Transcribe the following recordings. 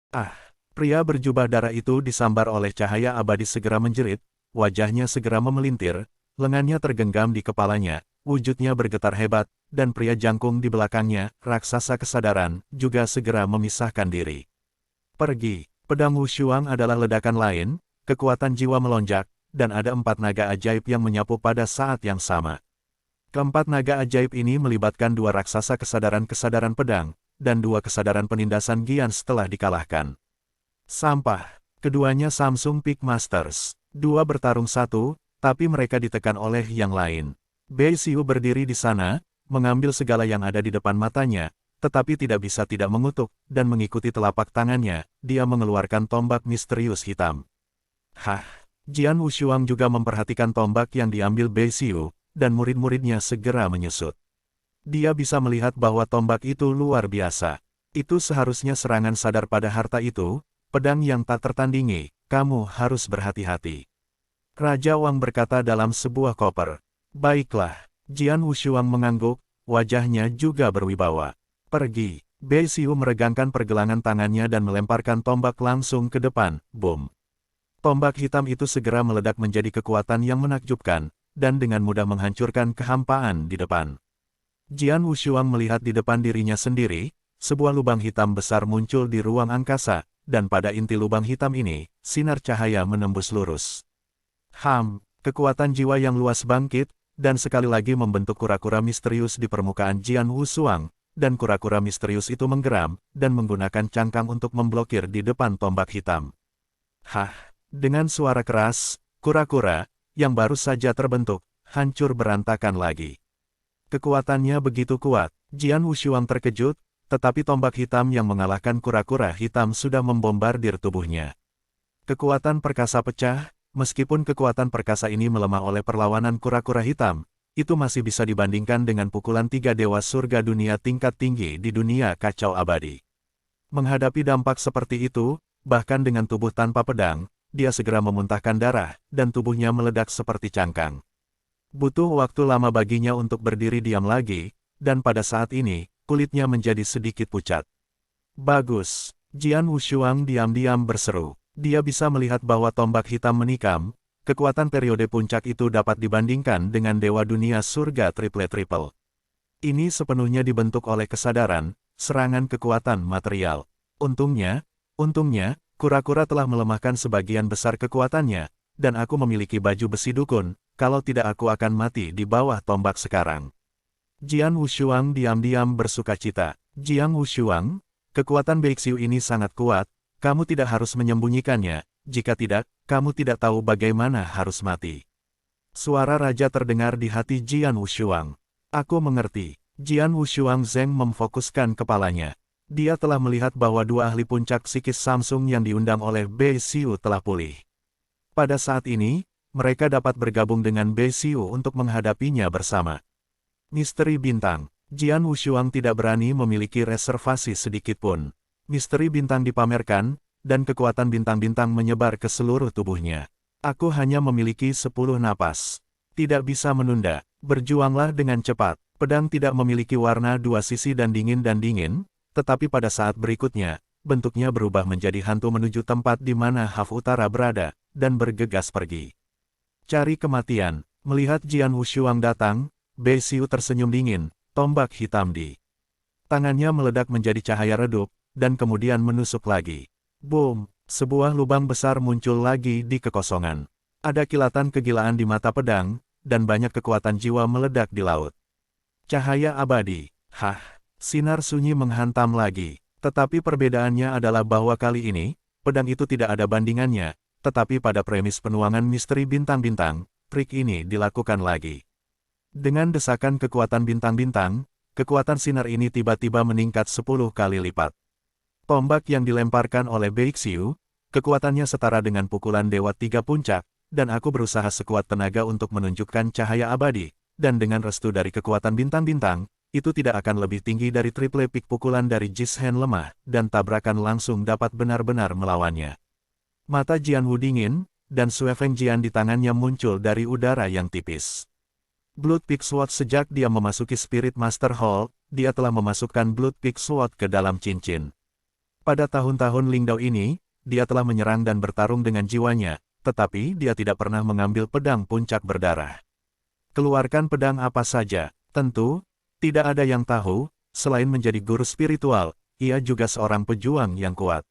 Ah! Pria berjubah darah itu disambar oleh cahaya abadi segera menjerit, wajahnya segera memelintir, lengannya tergenggam di kepalanya, wujudnya bergetar hebat, dan pria jangkung di belakangnya, raksasa kesadaran, juga segera memisahkan diri. Pergi! Pedang Wushuang adalah ledakan lain, kekuatan jiwa melonjak, dan ada 4 naga ajaib yang menyapu pada saat yang sama. Keempat naga ajaib ini melibatkan 2 raksasa kesadaran-kesadaran pedang, dan 2 kesadaran penindasan Gian setelah dikalahkan. Sampah. Keduanya Samsung Peak Masters. 2 bertarung 1, tapi mereka ditekan oleh yang lain. Bei Xiu berdiri di sana, mengambil segala yang ada di depan matanya, tetapi tidak bisa tidak mengutuk, dan mengikuti telapak tangannya, dia mengeluarkan tombak misterius hitam. Hah! Jian Wushuang juga memperhatikan tombak yang diambil Bei Xiu, dan murid-muridnya segera menyusut. Dia bisa melihat bahwa tombak itu luar biasa. Itu seharusnya serangan sadar pada harta itu, pedang yang tak tertandingi, kamu harus berhati-hati. Raja Wang berkata dalam sebuah koper. Baiklah, Jian Wushuang mengangguk, wajahnya juga berwibawa. Pergi. Bei Xiu meregangkan pergelangan tangannya dan melemparkan tombak langsung ke depan, boom. Tombak hitam itu segera meledak menjadi kekuatan yang menakjubkan, dan dengan mudah menghancurkan kehampaan di depan. Jian Wushuang melihat di depan dirinya sendiri, sebuah lubang hitam besar muncul di ruang angkasa, dan pada inti lubang hitam ini, sinar cahaya menembus lurus. Kekuatan jiwa yang luas bangkit, dan sekali lagi membentuk kura-kura misterius di permukaan Jian Wushuang, dan kura-kura misterius itu menggeram, dan menggunakan cangkang untuk memblokir di depan tombak hitam. Dengan suara keras, kura-kura, yang baru saja terbentuk, hancur berantakan lagi. Kekuatannya begitu kuat, Jian Wushuang terkejut, tetapi tombak hitam yang mengalahkan kura-kura hitam sudah membombardir tubuhnya. Kekuatan perkasa pecah, meskipun kekuatan perkasa ini melemah oleh perlawanan kura-kura hitam, itu masih bisa dibandingkan dengan pukulan 3 dewa surga dunia tingkat tinggi di dunia kacau abadi. Menghadapi dampak seperti itu, bahkan dengan tubuh tanpa pedang, dia segera memuntahkan darah, dan tubuhnya meledak seperti cangkang. Butuh waktu lama baginya untuk berdiri diam lagi, dan pada saat ini, kulitnya menjadi sedikit pucat. Bagus! Jian Wushuang diam-diam berseru. Dia bisa melihat bahwa tombak hitam menikam, kekuatan periode puncak itu dapat dibandingkan dengan dewa dunia surga triple-triple. Ini sepenuhnya dibentuk oleh kesadaran, serangan kekuatan material. Untungnya, kura-kura telah melemahkan sebagian besar kekuatannya, dan aku memiliki baju besi dukun, kalau tidak aku akan mati di bawah tombak sekarang. Jian Wushuang diam-diam bersukacita. Jian Wushuang, kekuatan Bei Xiu ini sangat kuat, kamu tidak harus menyembunyikannya, jika tidak, kamu tidak tahu bagaimana harus mati. Suara raja terdengar di hati Jian Wushuang. Aku mengerti. Jian Wushuang Zeng memfokuskan kepalanya. Dia telah melihat bahwa 2 ahli puncak psikis Samsung yang diundang oleh Bei Xiu telah pulih. Pada saat ini, mereka dapat bergabung dengan Bei Xiu untuk menghadapinya bersama. Misteri Bintang. Jian Wushuang tidak berani memiliki reservasi sedikitpun. Misteri bintang dipamerkan, dan kekuatan bintang-bintang menyebar ke seluruh tubuhnya. Aku hanya memiliki 10 napas. Tidak bisa menunda. Berjuanglah dengan cepat. Pedang tidak memiliki warna 2 sisi dan dingin, tetapi pada saat berikutnya, bentuknya berubah menjadi hantu menuju tempat di mana Haf Utara berada, dan bergegas pergi. Cari kematian. Melihat Jian Wushuang datang, Bei Xiu tersenyum dingin, tombak hitam di tangannya meledak menjadi cahaya redup, dan kemudian menusuk lagi. Boom! Sebuah lubang besar muncul lagi di kekosongan. Ada kilatan kegilaan di mata pedang, dan banyak kekuatan jiwa meledak di laut. Cahaya abadi. Sinar sunyi menghantam lagi. Tetapi perbedaannya adalah bahwa kali ini, pedang itu tidak ada bandingannya, tetapi pada premis penuangan misteri bintang-bintang, trik ini dilakukan lagi. Dengan desakan kekuatan bintang-bintang, kekuatan sinar ini tiba-tiba meningkat 10 kali lipat. Tombak yang dilemparkan oleh Bei Xiu, kekuatannya setara dengan pukulan Dewa 3 Puncak, dan aku berusaha sekuat tenaga untuk menunjukkan cahaya abadi, dan dengan restu dari kekuatan bintang-bintang, itu tidak akan lebih tinggi dari triple peak pukulan dari Jishen lemah, dan tabrakan langsung dapat benar-benar melawannya. Mata Jian Wu dingin, dan Sue Feng Jian di tangannya muncul dari udara yang tipis. Blood Peak Sword sejak dia memasuki Spirit Master Hall, dia telah memasukkan Blood Peak Sword ke dalam cincin. Pada tahun-tahun Lingdao ini, dia telah menyerang dan bertarung dengan jiwanya, tetapi dia tidak pernah mengambil pedang puncak berdarah. Keluarkan pedang apa saja, tentu, tidak ada yang tahu, selain menjadi guru spiritual, ia juga seorang pejuang yang kuat.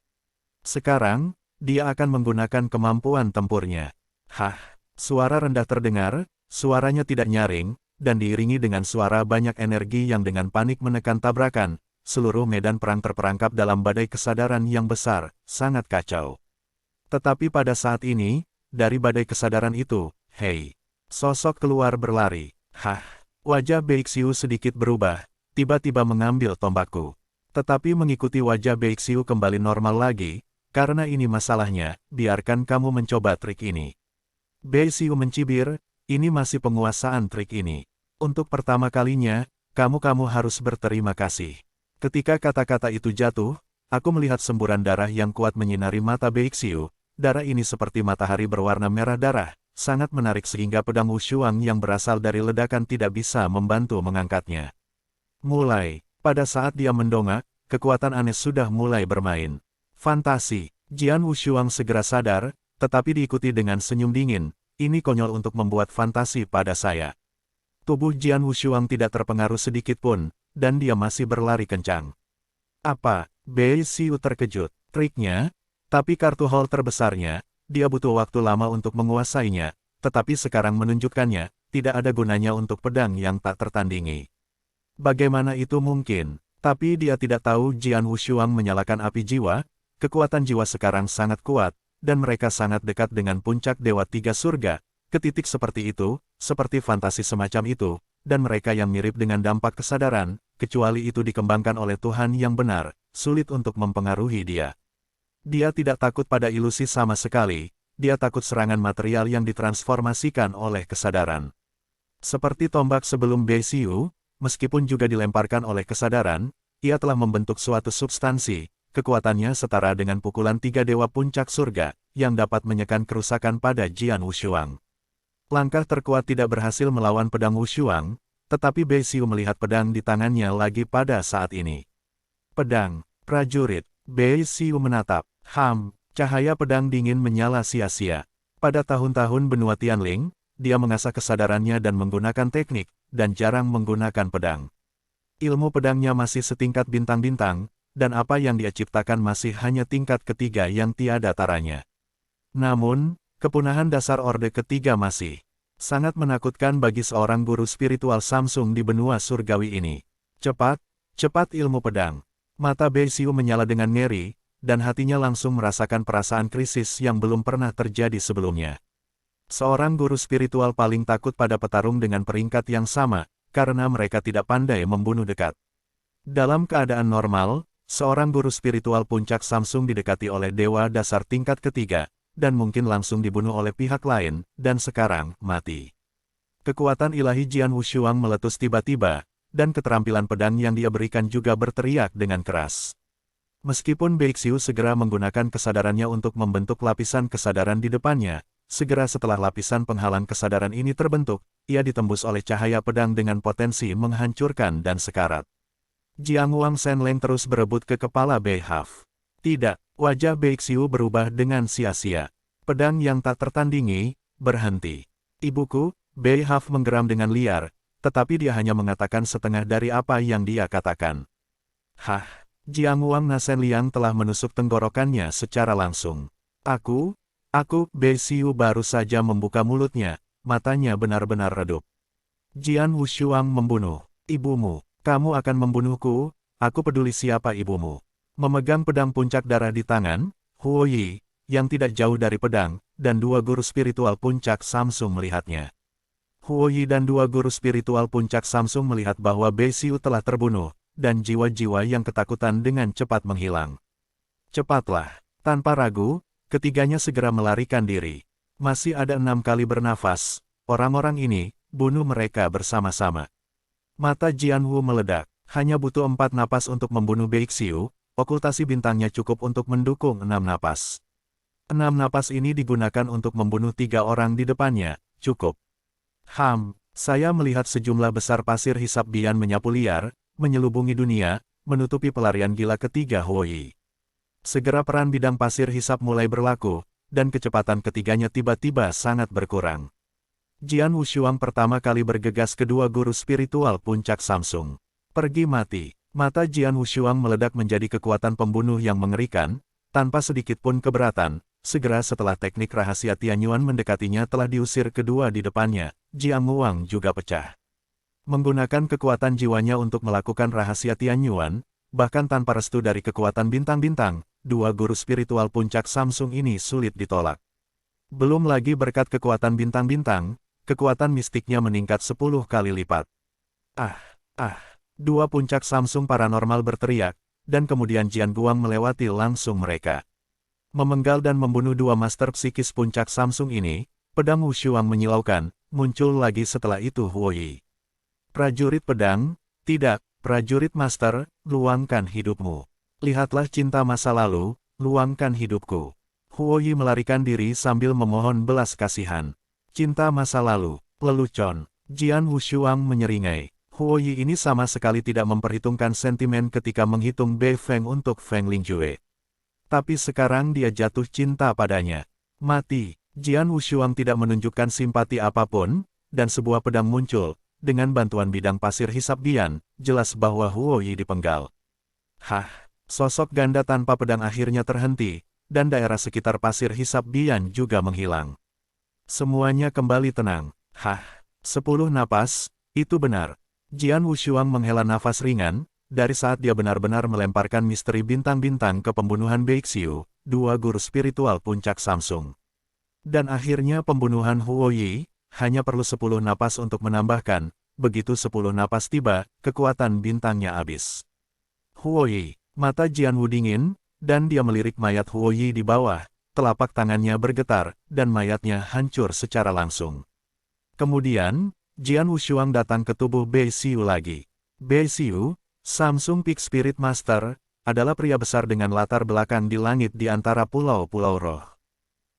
Sekarang, dia akan menggunakan kemampuan tempurnya. Hah, suara rendah terdengar, suaranya tidak nyaring, dan diiringi dengan suara banyak energi yang dengan panik menekan tabrakan. Seluruh medan perang terperangkap dalam badai kesadaran yang besar, sangat kacau. Tetapi pada saat ini, dari badai kesadaran itu, hei, sosok keluar berlari. Hah, wajah Beixiu sedikit berubah, tiba-tiba mengambil tombakku. Tetapi mengikuti wajah Beixiu kembali normal lagi, karena ini masalahnya, biarkan kamu mencoba trik ini. Beixiu mencibir, ini masih penguasaan trik ini. Untuk pertama kalinya, kamu harus berterima kasih. Ketika kata-kata itu jatuh, aku melihat semburan darah yang kuat menyinari mata Beixiu. Darah ini seperti matahari berwarna merah darah, sangat menarik sehingga pedang Wushuang yang berasal dari ledakan tidak bisa membantu mengangkatnya. Mulai, pada saat dia mendongak, kekuatan aneh sudah mulai bermain. Fantasi, Jian Wushuang segera sadar, tetapi diikuti dengan senyum dingin, ini konyol untuk membuat fantasi pada saya. Tubuh Jian Wushuang tidak terpengaruh sedikit pun, dan dia masih berlari kencang. Apa? Beixiu terkejut. Triknya? Tapi kartu hall terbesarnya, dia butuh waktu lama untuk menguasainya, tetapi sekarang menunjukkannya, tidak ada gunanya untuk pedang yang tak tertandingi. Bagaimana itu mungkin? Tapi dia tidak tahu Jian Wushuang menyalakan api jiwa, kekuatan jiwa sekarang sangat kuat, dan mereka sangat dekat dengan puncak Dewa Tiga Surga, ke titik seperti itu, seperti fantasi semacam itu, dan mereka yang mirip dengan dampak kesadaran, kecuali itu dikembangkan oleh Tuhan yang benar, sulit untuk mempengaruhi dia. Dia tidak takut pada ilusi sama sekali, dia takut serangan material yang ditransformasikan oleh kesadaran. Seperti tombak sebelum Beixiu, meskipun juga dilemparkan oleh kesadaran, ia telah membentuk suatu substansi, kekuatannya setara dengan pukulan tiga dewa puncak surga, yang dapat menyekan kerusakan pada Jian Wushuang. Langkah terkuat tidak berhasil melawan pedang Wushuang, tetapi Beixiu melihat pedang di tangannya lagi pada saat ini. Pedang, prajurit, Beixiu menatap, cahaya pedang dingin menyala sia-sia. Pada tahun-tahun benua Tianling, dia mengasah kesadarannya dan menggunakan teknik, dan jarang menggunakan pedang. Ilmu pedangnya masih setingkat bintang-bintang, dan apa yang dia ciptakan masih hanya tingkat ketiga yang tiada taranya. Namun, kepunahan dasar Orde Ketiga masih sangat menakutkan bagi seorang guru spiritual Samsung di benua surgawi ini. Cepat ilmu pedang. Mata Beixiu menyala dengan ngeri, dan hatinya langsung merasakan perasaan krisis yang belum pernah terjadi sebelumnya. Seorang guru spiritual paling takut pada petarung dengan peringkat yang sama, karena mereka tidak pandai membunuh dekat. Dalam keadaan normal, seorang guru spiritual puncak Samsung didekati oleh dewa dasar tingkat ketiga, dan mungkin langsung dibunuh oleh pihak lain, dan sekarang, mati. Kekuatan ilahi Jian Wushuang meletus tiba-tiba, dan keterampilan pedang yang dia berikan juga berteriak dengan keras. Meskipun Beixiu segera menggunakan kesadarannya untuk membentuk lapisan kesadaran di depannya, segera setelah lapisan penghalang kesadaran ini terbentuk, ia ditembus oleh cahaya pedang dengan potensi menghancurkan dan sekarat. Jiang Wang Shenleng terus berebut ke kepala Beihaf. Tidak, wajah Beixiu berubah dengan sia-sia. Pedang yang tak tertandingi, berhenti. Ibuku, Beihaf menggeram dengan liar, tetapi dia hanya mengatakan setengah dari apa yang dia katakan. Hah, Jiang Wang Shenliang telah menusuk tenggorokannya secara langsung. Aku, Beixiu baru saja membuka mulutnya, matanya benar-benar redup. Jian Wushuang membunuh ibumu, kamu akan membunuhku, aku peduli siapa ibumu. Memegang pedang puncak darah di tangan, Huo Yi, yang tidak jauh dari pedang, dan dua guru spiritual puncak Samsung melihatnya. Huo Yi dan dua guru spiritual puncak Samsung melihat bahwa Beixiu telah terbunuh, dan jiwa-jiwa yang ketakutan dengan cepat menghilang. Cepatlah, tanpa ragu, ketiganya segera melarikan diri. Masih ada 6 kali bernafas, orang-orang ini, bunuh mereka bersama-sama. Mata Jian Wu meledak, hanya butuh 4 napas untuk membunuh Beixiu. Okultasi bintangnya cukup untuk mendukung 6 napas. 6 napas ini digunakan untuk membunuh 3 orang di depannya, cukup. Saya melihat sejumlah besar pasir hisap Bian menyapu liar, menyelubungi dunia, menutupi pelarian gila ketiga Huo Yi. Segera peran bidang pasir hisap mulai berlaku, dan kecepatan ketiganya tiba-tiba sangat berkurang. Jian Wushuang pertama kali bergegas kedua guru spiritual puncak Samsung. Pergi mati. Mata Jian Wushuang meledak menjadi kekuatan pembunuh yang mengerikan, tanpa sedikit pun keberatan. Segera setelah teknik rahasia Tianyuan mendekatinya telah diusir kedua di depannya, Jiang Wang juga pecah. Menggunakan kekuatan jiwanya untuk melakukan rahasia Tianyuan, bahkan tanpa restu dari kekuatan bintang-bintang, dua guru spiritual puncak Samsung ini sulit ditolak. Belum lagi berkat kekuatan bintang-bintang, kekuatan mistiknya meningkat 10 kali lipat. Dua puncak Samsung paranormal berteriak, dan kemudian Jian Guang melewati langsung mereka. Memenggal dan membunuh dua master psikis puncak Samsung ini, pedang Wushuang menyilaukan, muncul lagi setelah itu Huoyi. Prajurit pedang, tidak, prajurit master, luangkan hidupmu. Lihatlah cinta masa lalu, luangkan hidupku. Huoyi melarikan diri sambil memohon belas kasihan. Cinta masa lalu, lelucon. Jian Wushuang menyeringai. Huoyi ini sama sekali tidak memperhitungkan sentimen ketika menghitung Bei Feng untuk Feng Lingjue. Tapi sekarang dia jatuh cinta padanya. Mati. Jian Wushuang tidak menunjukkan simpati apapun, dan sebuah pedang muncul. Dengan bantuan bidang pasir hisap Bian, jelas bahwa Huoyi dipenggal. Sosok ganda tanpa pedang akhirnya terhenti, dan daerah sekitar pasir hisap Bian juga menghilang. Semuanya kembali tenang. 10 napas, itu benar. Jian Wushuang menghela nafas ringan, dari saat dia benar-benar melemparkan misteri bintang-bintang ke pembunuhan Beixiu, dua guru spiritual puncak Samsung. Dan akhirnya pembunuhan Huoyi, hanya perlu 10 napas untuk menambahkan, begitu 10 napas tiba, kekuatan bintangnya habis. Huoyi, mata Jian Wu dingin, dan dia melirik mayat Huoyi di bawah, telapak tangannya bergetar, dan mayatnya hancur secara langsung. Kemudian, Jian Wushuang datang ke tubuh Beixiu lagi. Beixiu, Samsung Peak Spirit Master, adalah pria besar dengan latar belakang di langit di antara pulau-pulau roh.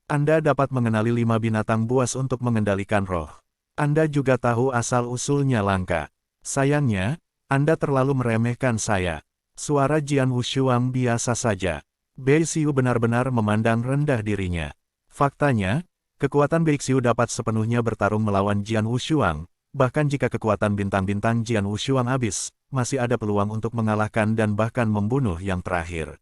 Anda dapat mengenali 5 binatang buas untuk mengendalikan roh. Anda juga tahu asal-usulnya langka. Sayangnya, Anda terlalu meremehkan saya. Suara Jian Wushuang biasa saja. Beixiu benar-benar memandang rendah dirinya. Faktanya, kekuatan Beixiu dapat sepenuhnya bertarung melawan Jian Wushuang, bahkan jika kekuatan bintang-bintang Jian Wushuang habis, masih ada peluang untuk mengalahkan dan bahkan membunuh yang terakhir.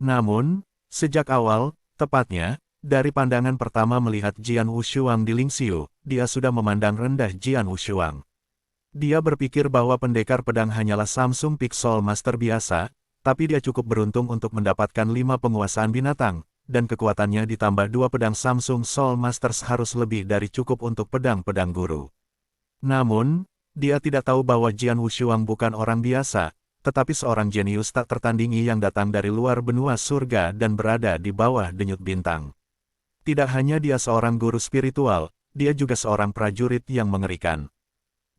Namun, sejak awal, tepatnya, dari pandangan pertama melihat Jian Wushuang di Lingxiu, dia sudah memandang rendah Jian Wushuang. Dia berpikir bahwa pendekar pedang hanyalah Samsung Peak Soul Master biasa, tapi dia cukup beruntung untuk mendapatkan 5 penguasaan binatang, dan kekuatannya ditambah 2 pedang Samsung Soul Masters harus lebih dari cukup untuk pedang-pedang guru. Namun, dia tidak tahu bahwa Jian Wushuang bukan orang biasa, tetapi seorang jenius tak tertandingi yang datang dari luar benua surga dan berada di bawah denyut bintang. Tidak hanya dia seorang guru spiritual, dia juga seorang prajurit yang mengerikan.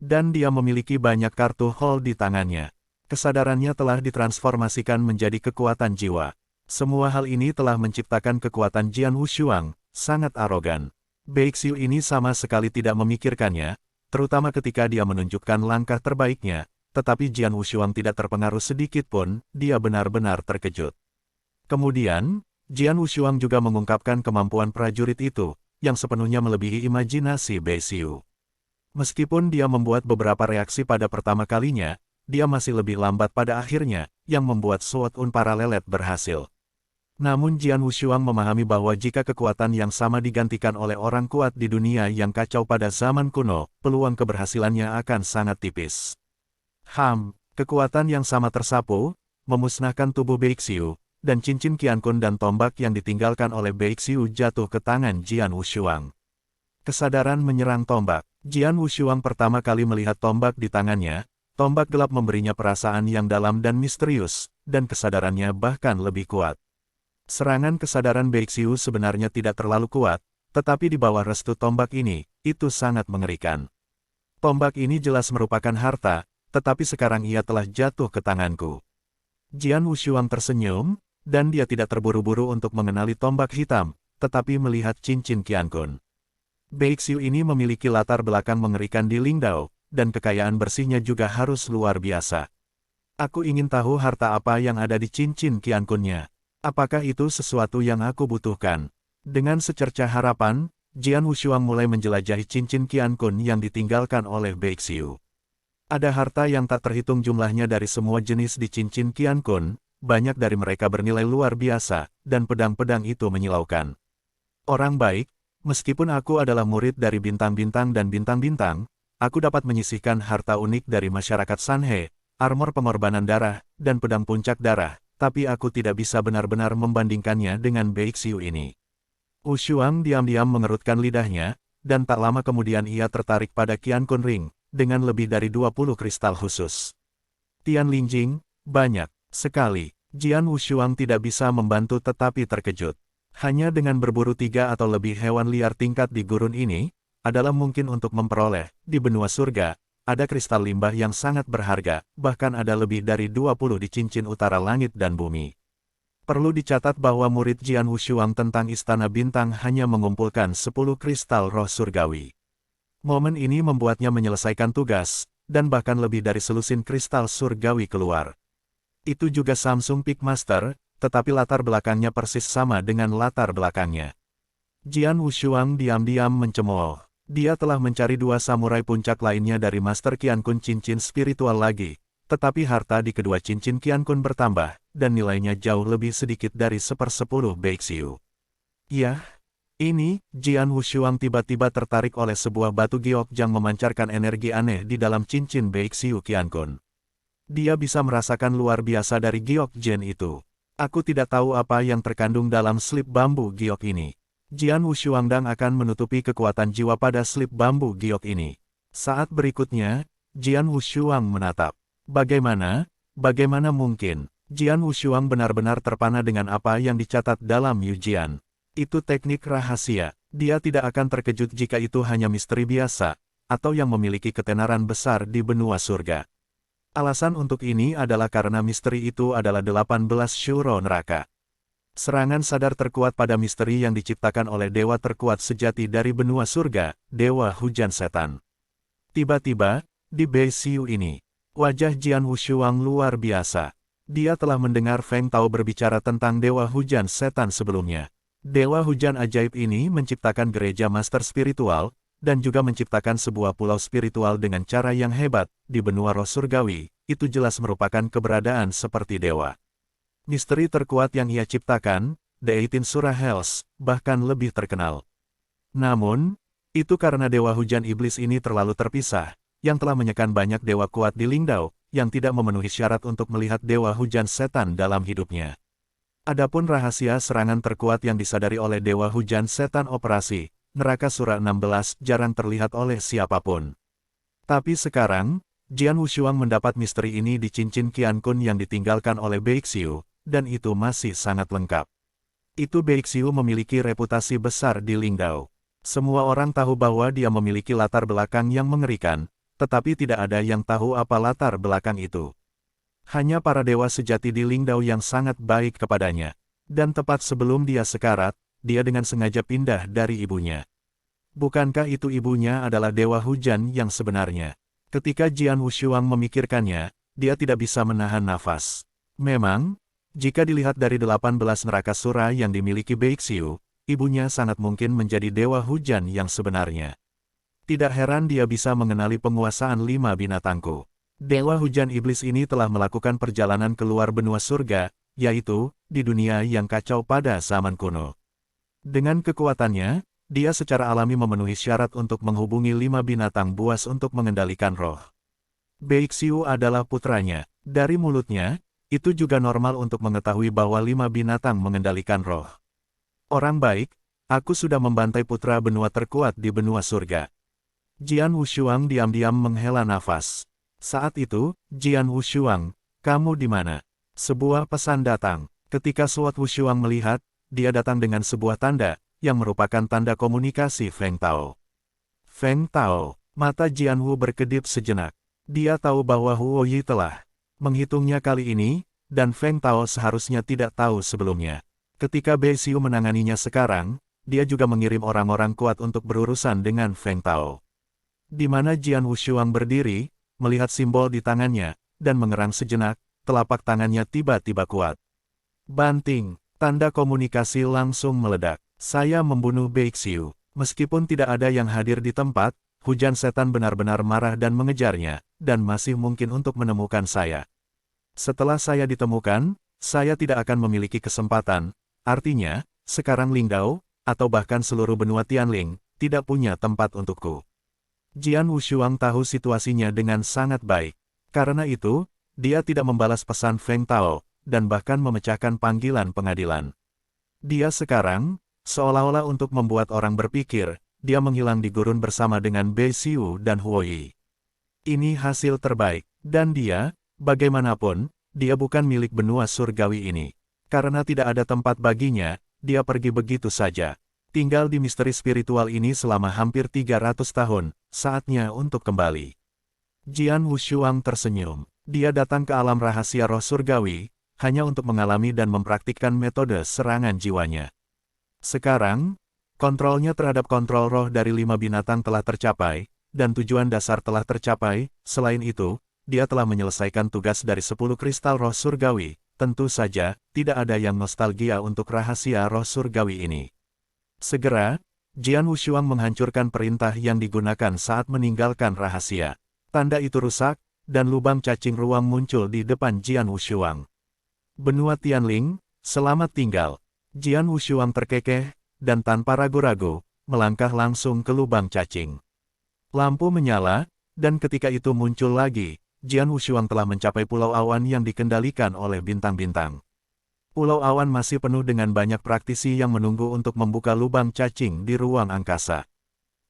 Dan dia memiliki banyak kartu hall di tangannya. Kesadarannya telah ditransformasikan menjadi kekuatan jiwa. Semua hal ini telah menciptakan kekuatan Jian Wushuang, sangat arogan. Beixiu ini sama sekali tidak memikirkannya, terutama ketika dia menunjukkan langkah terbaiknya, tetapi Jian Wushuang tidak terpengaruh sedikit pun, dia benar-benar terkejut. Kemudian, Jian Wushuang juga mengungkapkan kemampuan prajurit itu, yang sepenuhnya melebihi imajinasi Beixiu. Meskipun dia membuat beberapa reaksi pada pertama kalinya, dia masih lebih lambat pada akhirnya, yang membuat Sword Unparalleled berhasil. Namun Jian Wushuang memahami bahwa jika kekuatan yang sama digantikan oleh orang kuat di dunia yang kacau pada zaman kuno, peluang keberhasilannya akan sangat tipis. Kekuatan yang sama tersapu, memusnahkan tubuh Beixiu, dan cincin Qiankun dan tombak yang ditinggalkan oleh Beixiu jatuh ke tangan Jian Wushuang. Kesadaran menyerang tombak. Jian Wushuang pertama kali melihat tombak di tangannya, tombak gelap memberinya perasaan yang dalam dan misterius, dan kesadarannya bahkan lebih kuat. Serangan kesadaran Beixiu sebenarnya tidak terlalu kuat, tetapi di bawah restu tombak ini, itu sangat mengerikan. Tombak ini jelas merupakan harta, tetapi sekarang ia telah jatuh ke tanganku. Jian Wushuang tersenyum, dan dia tidak terburu-buru untuk mengenali tombak hitam, tetapi melihat cincin Qiankun. Beixiu ini memiliki latar belakang mengerikan di Lingdao, dan kekayaan bersihnya juga harus luar biasa. Aku ingin tahu harta apa yang ada di cincin Qiankunnya. Apakah itu sesuatu yang aku butuhkan? Dengan secercah harapan, Jian Wushuang mulai menjelajahi cincin Qian Kun yang ditinggalkan oleh Beixiu. Ada harta yang tak terhitung jumlahnya dari semua jenis di cincin Qian Kun, banyak dari mereka bernilai luar biasa, dan pedang-pedang itu menyilaukan. Orang baik, meskipun aku adalah murid dari bintang-bintang dan bintang-bintang, aku dapat menyisihkan harta unik dari masyarakat Sanhe, armor pengorbanan darah, dan pedang puncak darah, tapi aku tidak bisa benar-benar membandingkannya dengan Beixiu ini. Wushuang diam-diam mengerutkan lidahnya, dan tak lama kemudian ia tertarik pada Qian Kun Ring, dengan lebih dari 20 kristal khusus. Tian Lingjing, banyak sekali. Jian Wushuang tidak bisa membantu tetapi terkejut. Hanya dengan berburu 3 atau lebih hewan liar tingkat di gurun ini, adalah mungkin untuk memperoleh, di benua surga, ada kristal limbah yang sangat berharga, bahkan ada lebih dari 20 di cincin utara langit dan bumi. Perlu dicatat bahwa murid Jian Wushuang tentang Istana Bintang hanya mengumpulkan 10 kristal roh surgawi. Momen ini membuatnya menyelesaikan tugas, dan bahkan lebih dari selusin kristal surgawi keluar. Itu juga Samsung Peak Master, tetapi latar belakangnya persis sama dengan latar belakangnya. Jian Wushuang diam-diam mencemooh. Dia telah mencari 2 samurai puncak lainnya dari Master Qian Kun cincin spiritual lagi, tetapi harta di kedua cincin Qian Kun bertambah, dan nilainya jauh lebih sedikit dari 1/10 Beixiu. Yah, ini, Jian Wushuang tiba-tiba tertarik oleh sebuah batu giok yang memancarkan energi aneh di dalam cincin Beixiu Qian Kun. Dia bisa merasakan luar biasa dari giok Gen itu. Aku tidak tahu apa yang terkandung dalam slip bambu giok ini. Jian Wushuangdang akan menutupi kekuatan jiwa pada slip bambu giok ini. Saat berikutnya, Jian Wushuang menatap. Bagaimana mungkin? Jian Wushuang benar-benar terpana dengan apa yang dicatat dalam Yujian. Itu teknik rahasia. Dia tidak akan terkejut jika itu hanya misteri biasa, atau yang memiliki ketenaran besar di benua surga. Alasan untuk ini adalah karena misteri itu adalah 18 syuro neraka. Serangan sadar terkuat pada misteri yang diciptakan oleh dewa terkuat sejati dari benua surga, Dewa Hujan Setan. Tiba-tiba, di Beixiu ini, wajah Jian Wushuang luar biasa. Dia telah mendengar Feng Tao berbicara tentang Dewa Hujan Setan sebelumnya. Dewa Hujan ajaib ini menciptakan gereja master spiritual, dan juga menciptakan sebuah pulau spiritual dengan cara yang hebat, di benua roh surgawi, itu jelas merupakan keberadaan seperti dewa. Misteri terkuat yang ia ciptakan, The 18 Surah Hells, bahkan lebih terkenal. Namun, itu karena Dewa Hujan Iblis ini terlalu terpisah, yang telah menyekan banyak dewa kuat di Lingdao, yang tidak memenuhi syarat untuk melihat Dewa Hujan Setan dalam hidupnya. Adapun rahasia serangan terkuat yang disadari oleh Dewa Hujan Setan operasi, Neraka Surah 16 jarang terlihat oleh siapapun. Tapi sekarang, Jian Wushuang mendapat misteri ini di cincin Qian Kun yang ditinggalkan oleh Beixiu, dan itu masih sangat lengkap. Itu Beixiu memiliki reputasi besar di Lingdao. Semua orang tahu bahwa dia memiliki latar belakang yang mengerikan, tetapi tidak ada yang tahu apa latar belakang itu. Hanya para dewa sejati di Lingdao yang sangat baik kepadanya. Dan tepat sebelum dia sekarat, dia dengan sengaja pindah dari ibunya. Bukankah itu ibunya adalah Dewa Hujan yang sebenarnya? Ketika Jian Wushuang memikirkannya, dia tidak bisa menahan nafas. Memang, jika dilihat dari 18 neraka surah yang dimiliki Beixiu, ibunya sangat mungkin menjadi Dewa Hujan yang sebenarnya. Tidak heran dia bisa mengenali penguasaan 5 binatangku. Dewa Hujan Iblis ini telah melakukan perjalanan keluar benua surga, yaitu, di dunia yang kacau pada zaman kuno. Dengan kekuatannya, dia secara alami memenuhi syarat untuk menghubungi 5 binatang buas untuk mengendalikan roh. Beixiu adalah putranya. Dari mulutnya, itu juga normal untuk mengetahui bahwa 5 binatang mengendalikan roh. Orang baik, aku sudah membantai putra benua terkuat di benua surga. Jian Wushuang diam-diam menghela nafas. Saat itu, Jian Wushuang, kamu di mana? Sebuah pesan datang. Ketika Suat Wushuang melihat, dia datang dengan sebuah tanda, yang merupakan tanda komunikasi Feng Tao. Feng Tao, mata Jian Wu berkedip sejenak. Dia tahu bahwa Huo Yi telah menghitungnya kali ini, dan Feng Tao seharusnya tidak tahu sebelumnya. Ketika Beixiu menanganinya sekarang, dia juga mengirim orang-orang kuat untuk berurusan dengan Feng Tao. Di mana Jian Wushuang berdiri, melihat simbol di tangannya, dan mengerang sejenak, telapak tangannya tiba-tiba kuat. Banting. Tanda komunikasi langsung meledak. Saya membunuh Beixiu. Meskipun tidak ada yang hadir di tempat, hujan setan benar-benar marah dan mengejarnya, dan masih mungkin untuk menemukan saya. Setelah saya ditemukan, saya tidak akan memiliki kesempatan. Artinya, sekarang Lingdao, atau bahkan seluruh benua Tianling, tidak punya tempat untukku. Jian Wushuang tahu situasinya dengan sangat baik. Karena itu, dia tidak membalas pesan Feng Tao, dan bahkan memecahkan panggilan pengadilan. Dia sekarang, seolah-olah untuk membuat orang berpikir, dia menghilang di gurun bersama dengan Bei Xiu dan Huo Yi. Ini hasil terbaik, dan dia, bagaimanapun, dia bukan milik benua surgawi ini. Karena tidak ada tempat baginya, dia pergi begitu saja. Tinggal di misteri spiritual ini selama hampir 300 tahun, saatnya untuk kembali. Jian Wushuang tersenyum. Dia datang ke alam rahasia roh surgawi, hanya untuk mengalami dan mempraktikkan metode serangan jiwanya. Sekarang, kontrolnya terhadap kontrol roh dari 5 binatang telah tercapai, dan tujuan dasar telah tercapai. Selain itu, dia telah menyelesaikan tugas dari 10 kristal roh surgawi. Tentu saja, tidak ada yang nostalgia untuk rahasia roh surgawi ini. Segera, Jian Wushuang menghancurkan perintah yang digunakan saat meninggalkan rahasia. Tanda itu rusak, dan lubang cacing ruang muncul di depan Jian Wushuang. Benua Tianling, selamat tinggal. Jian Wushuang terkekeh, dan tanpa ragu-ragu, melangkah langsung ke lubang cacing. Lampu menyala, dan ketika itu muncul lagi, Jian Wushuang telah mencapai pulau awan yang dikendalikan oleh bintang-bintang. Pulau awan masih penuh dengan banyak praktisi yang menunggu untuk membuka lubang cacing di ruang angkasa.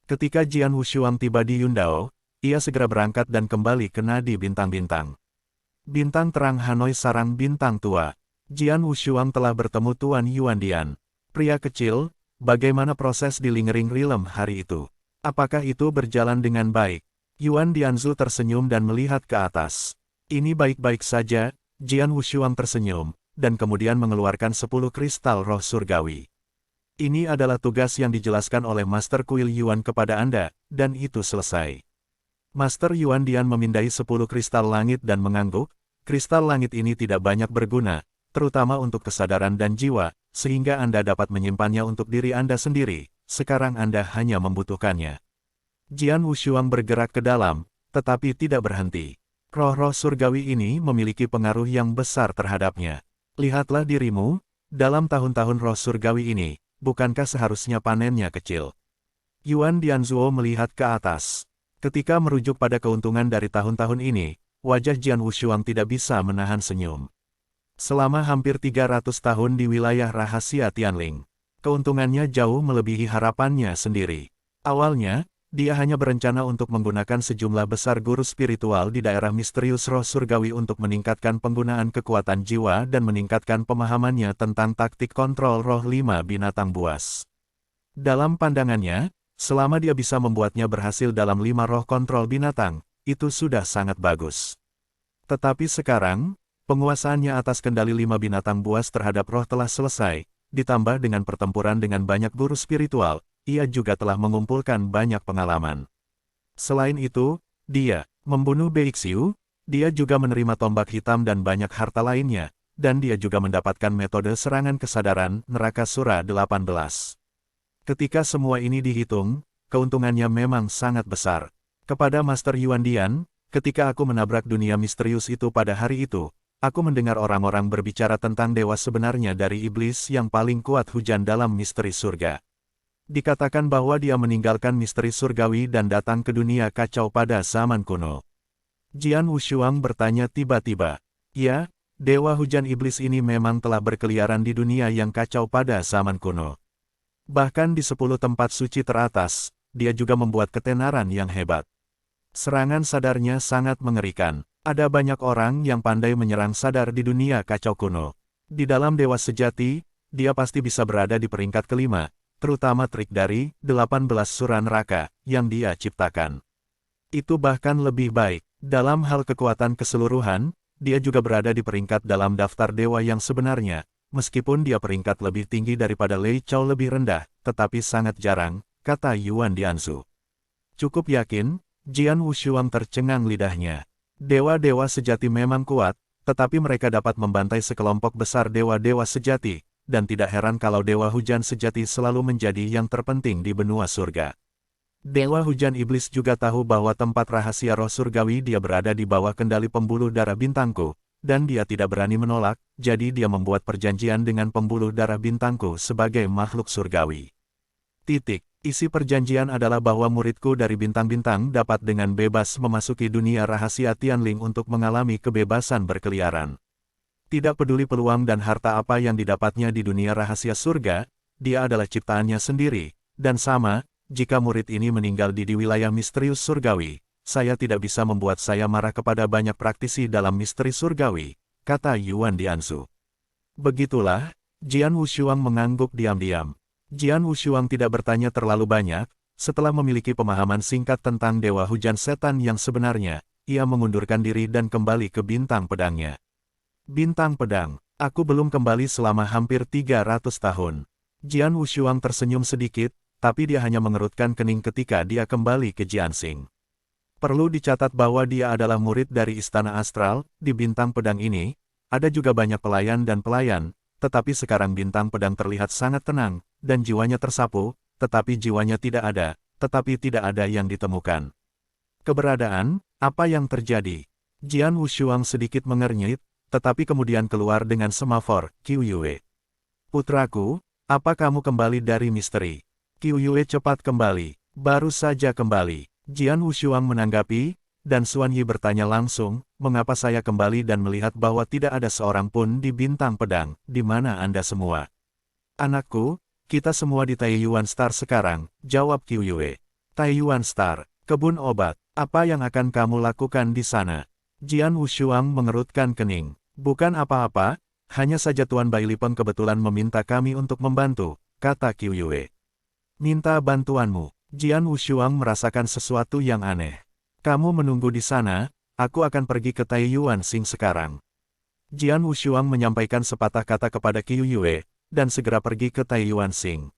Ketika Jian Wushuang tiba di Yundao, ia segera berangkat dan kembali ke nadi bintang-bintang. Bintang terang Hanoi sarang bintang tua. Jian Wushuang telah bertemu Tuan Yuandian. Pria kecil, bagaimana proses di Lingering Realm hari itu? Apakah itu berjalan dengan baik? Yuan Dianzu tersenyum dan melihat ke atas. Ini baik-baik saja, Jian Wushuang tersenyum, dan kemudian mengeluarkan 10 kristal roh surgawi. Ini adalah tugas yang dijelaskan oleh Master Kuil Yuan kepada Anda, dan itu selesai. Master Yuan Dian memindai 10 kristal langit dan mengangguk. Kristal langit ini tidak banyak berguna, terutama untuk kesadaran dan jiwa, sehingga Anda dapat menyimpannya untuk diri Anda sendiri. Sekarang Anda hanya membutuhkannya. Jian Wushuang bergerak ke dalam, tetapi tidak berhenti. Roh-roh surgawi ini memiliki pengaruh yang besar terhadapnya. Lihatlah dirimu, dalam tahun-tahun roh surgawi ini, bukankah seharusnya panennya kecil? Yuan Dianzuo melihat ke atas. Ketika merujuk pada keuntungan dari tahun-tahun ini, wajah Jian Wushuang tidak bisa menahan senyum. Selama hampir 300 tahun di wilayah rahasia Tianling, keuntungannya jauh melebihi harapannya sendiri. Awalnya, dia hanya berencana untuk menggunakan sejumlah besar guru spiritual di daerah misterius roh surgawi untuk meningkatkan penggunaan kekuatan jiwa dan meningkatkan pemahamannya tentang taktik kontrol roh 5 binatang buas. Dalam pandangannya, selama dia bisa membuatnya berhasil dalam 5 roh kontrol binatang, itu sudah sangat bagus. Tetapi sekarang, penguasaannya atas kendali 5 binatang buas terhadap roh telah selesai, ditambah dengan pertempuran dengan banyak guru spiritual, ia juga telah mengumpulkan banyak pengalaman. Selain itu, dia membunuh Beixiu, dia juga menerima tombak hitam dan banyak harta lainnya, dan dia juga mendapatkan metode serangan kesadaran neraka Sura 18. Ketika semua ini dihitung, keuntungannya memang sangat besar. Kepada Master Yuan Dian, ketika aku menabrak dunia misterius itu pada hari itu, aku mendengar orang-orang berbicara tentang dewa sebenarnya dari iblis yang paling kuat hujan dalam misteri surga. Dikatakan bahwa dia meninggalkan misteri surgawi dan datang ke dunia kacau pada zaman kuno. Jian Wushuang bertanya tiba-tiba, "Ya, dewa hujan iblis ini memang telah berkeliaran di dunia yang kacau pada zaman kuno. Bahkan di 10 tempat suci teratas, dia juga membuat ketenaran yang hebat. Serangan sadarnya sangat mengerikan. Ada banyak orang yang pandai menyerang sadar di dunia kacau kuno. Di dalam dewa sejati, dia pasti bisa berada di peringkat kelima, terutama trik dari 18 sura neraka yang dia ciptakan. Itu bahkan lebih baik. Dalam hal kekuatan keseluruhan, dia juga berada di peringkat dalam daftar dewa yang sebenarnya. Meskipun dia peringkat lebih tinggi daripada Lei Chao lebih rendah, tetapi sangat jarang, kata Yuan Dianzu. Cukup yakin, Jian Wushuang tercengang lidahnya. Dewa-dewa sejati memang kuat, tetapi mereka dapat membantai sekelompok besar dewa-dewa sejati, dan tidak heran kalau Dewa Hujan sejati selalu menjadi yang terpenting di benua surga. Dewa Hujan Iblis juga tahu bahwa tempat rahasia roh surgawi dia berada di bawah kendali pembuluh darah bintangku, dan dia tidak berani menolak, jadi dia membuat perjanjian dengan pembuluh darah bintangku sebagai makhluk surgawi. Isi perjanjian adalah bahwa muridku dari bintang-bintang dapat dengan bebas memasuki dunia rahasia Tianling untuk mengalami kebebasan berkeliaran. Tidak peduli peluang dan harta apa yang didapatnya di dunia rahasia surga, dia adalah ciptaannya sendiri, dan sama, jika murid ini meninggal di wilayah misterius surgawi, saya tidak bisa membuat saya marah kepada banyak praktisi dalam misteri surgawi, kata Yuan Diansu. Begitulah, Jian Wushuang mengangguk diam-diam. Jian Wushuang tidak bertanya terlalu banyak, setelah memiliki pemahaman singkat tentang Dewa Hujan Setan yang sebenarnya, ia mengundurkan diri dan kembali ke bintang pedangnya. Bintang pedang, aku belum kembali selama hampir 300 tahun. Jian Wushuang tersenyum sedikit, tapi dia hanya mengerutkan kening ketika dia kembali ke Jianxing. Perlu dicatat bahwa dia adalah murid dari Istana Astral, di bintang pedang ini, ada juga banyak pelayan dan pelayan, tetapi sekarang bintang pedang terlihat sangat tenang, dan jiwanya tersapu, tetapi jiwanya tidak ada yang ditemukan. Keberadaan, apa yang terjadi? Jian Wushuang sedikit mengernyit, tetapi kemudian keluar dengan semafor, Qiu Yue. Putraku, apa kamu kembali dari misteri? Qiu Yue cepat kembali, baru saja kembali. Jian Wushuang menanggapi, dan Xuan Yi bertanya langsung, mengapa saya kembali dan melihat bahwa tidak ada seorang pun di bintang pedang, di mana Anda semua? Anakku, kita semua di Taiyuan Star sekarang, jawab Qiu Yue. Taiyuan Star, kebun obat, apa yang akan kamu lakukan di sana? Jian Wushuang mengerutkan kening. Bukan apa-apa, hanya saja Tuan Bailipeng kebetulan meminta kami untuk membantu, kata Qiu Yue. Minta bantuanmu. Jian Wushuang merasakan sesuatu yang aneh. Kamu menunggu di sana, aku akan pergi ke Taiyuan Xing sekarang. Jian Wushuang menyampaikan sepatah kata kepada Qiu Yue, dan segera pergi ke Taiyuan Xing.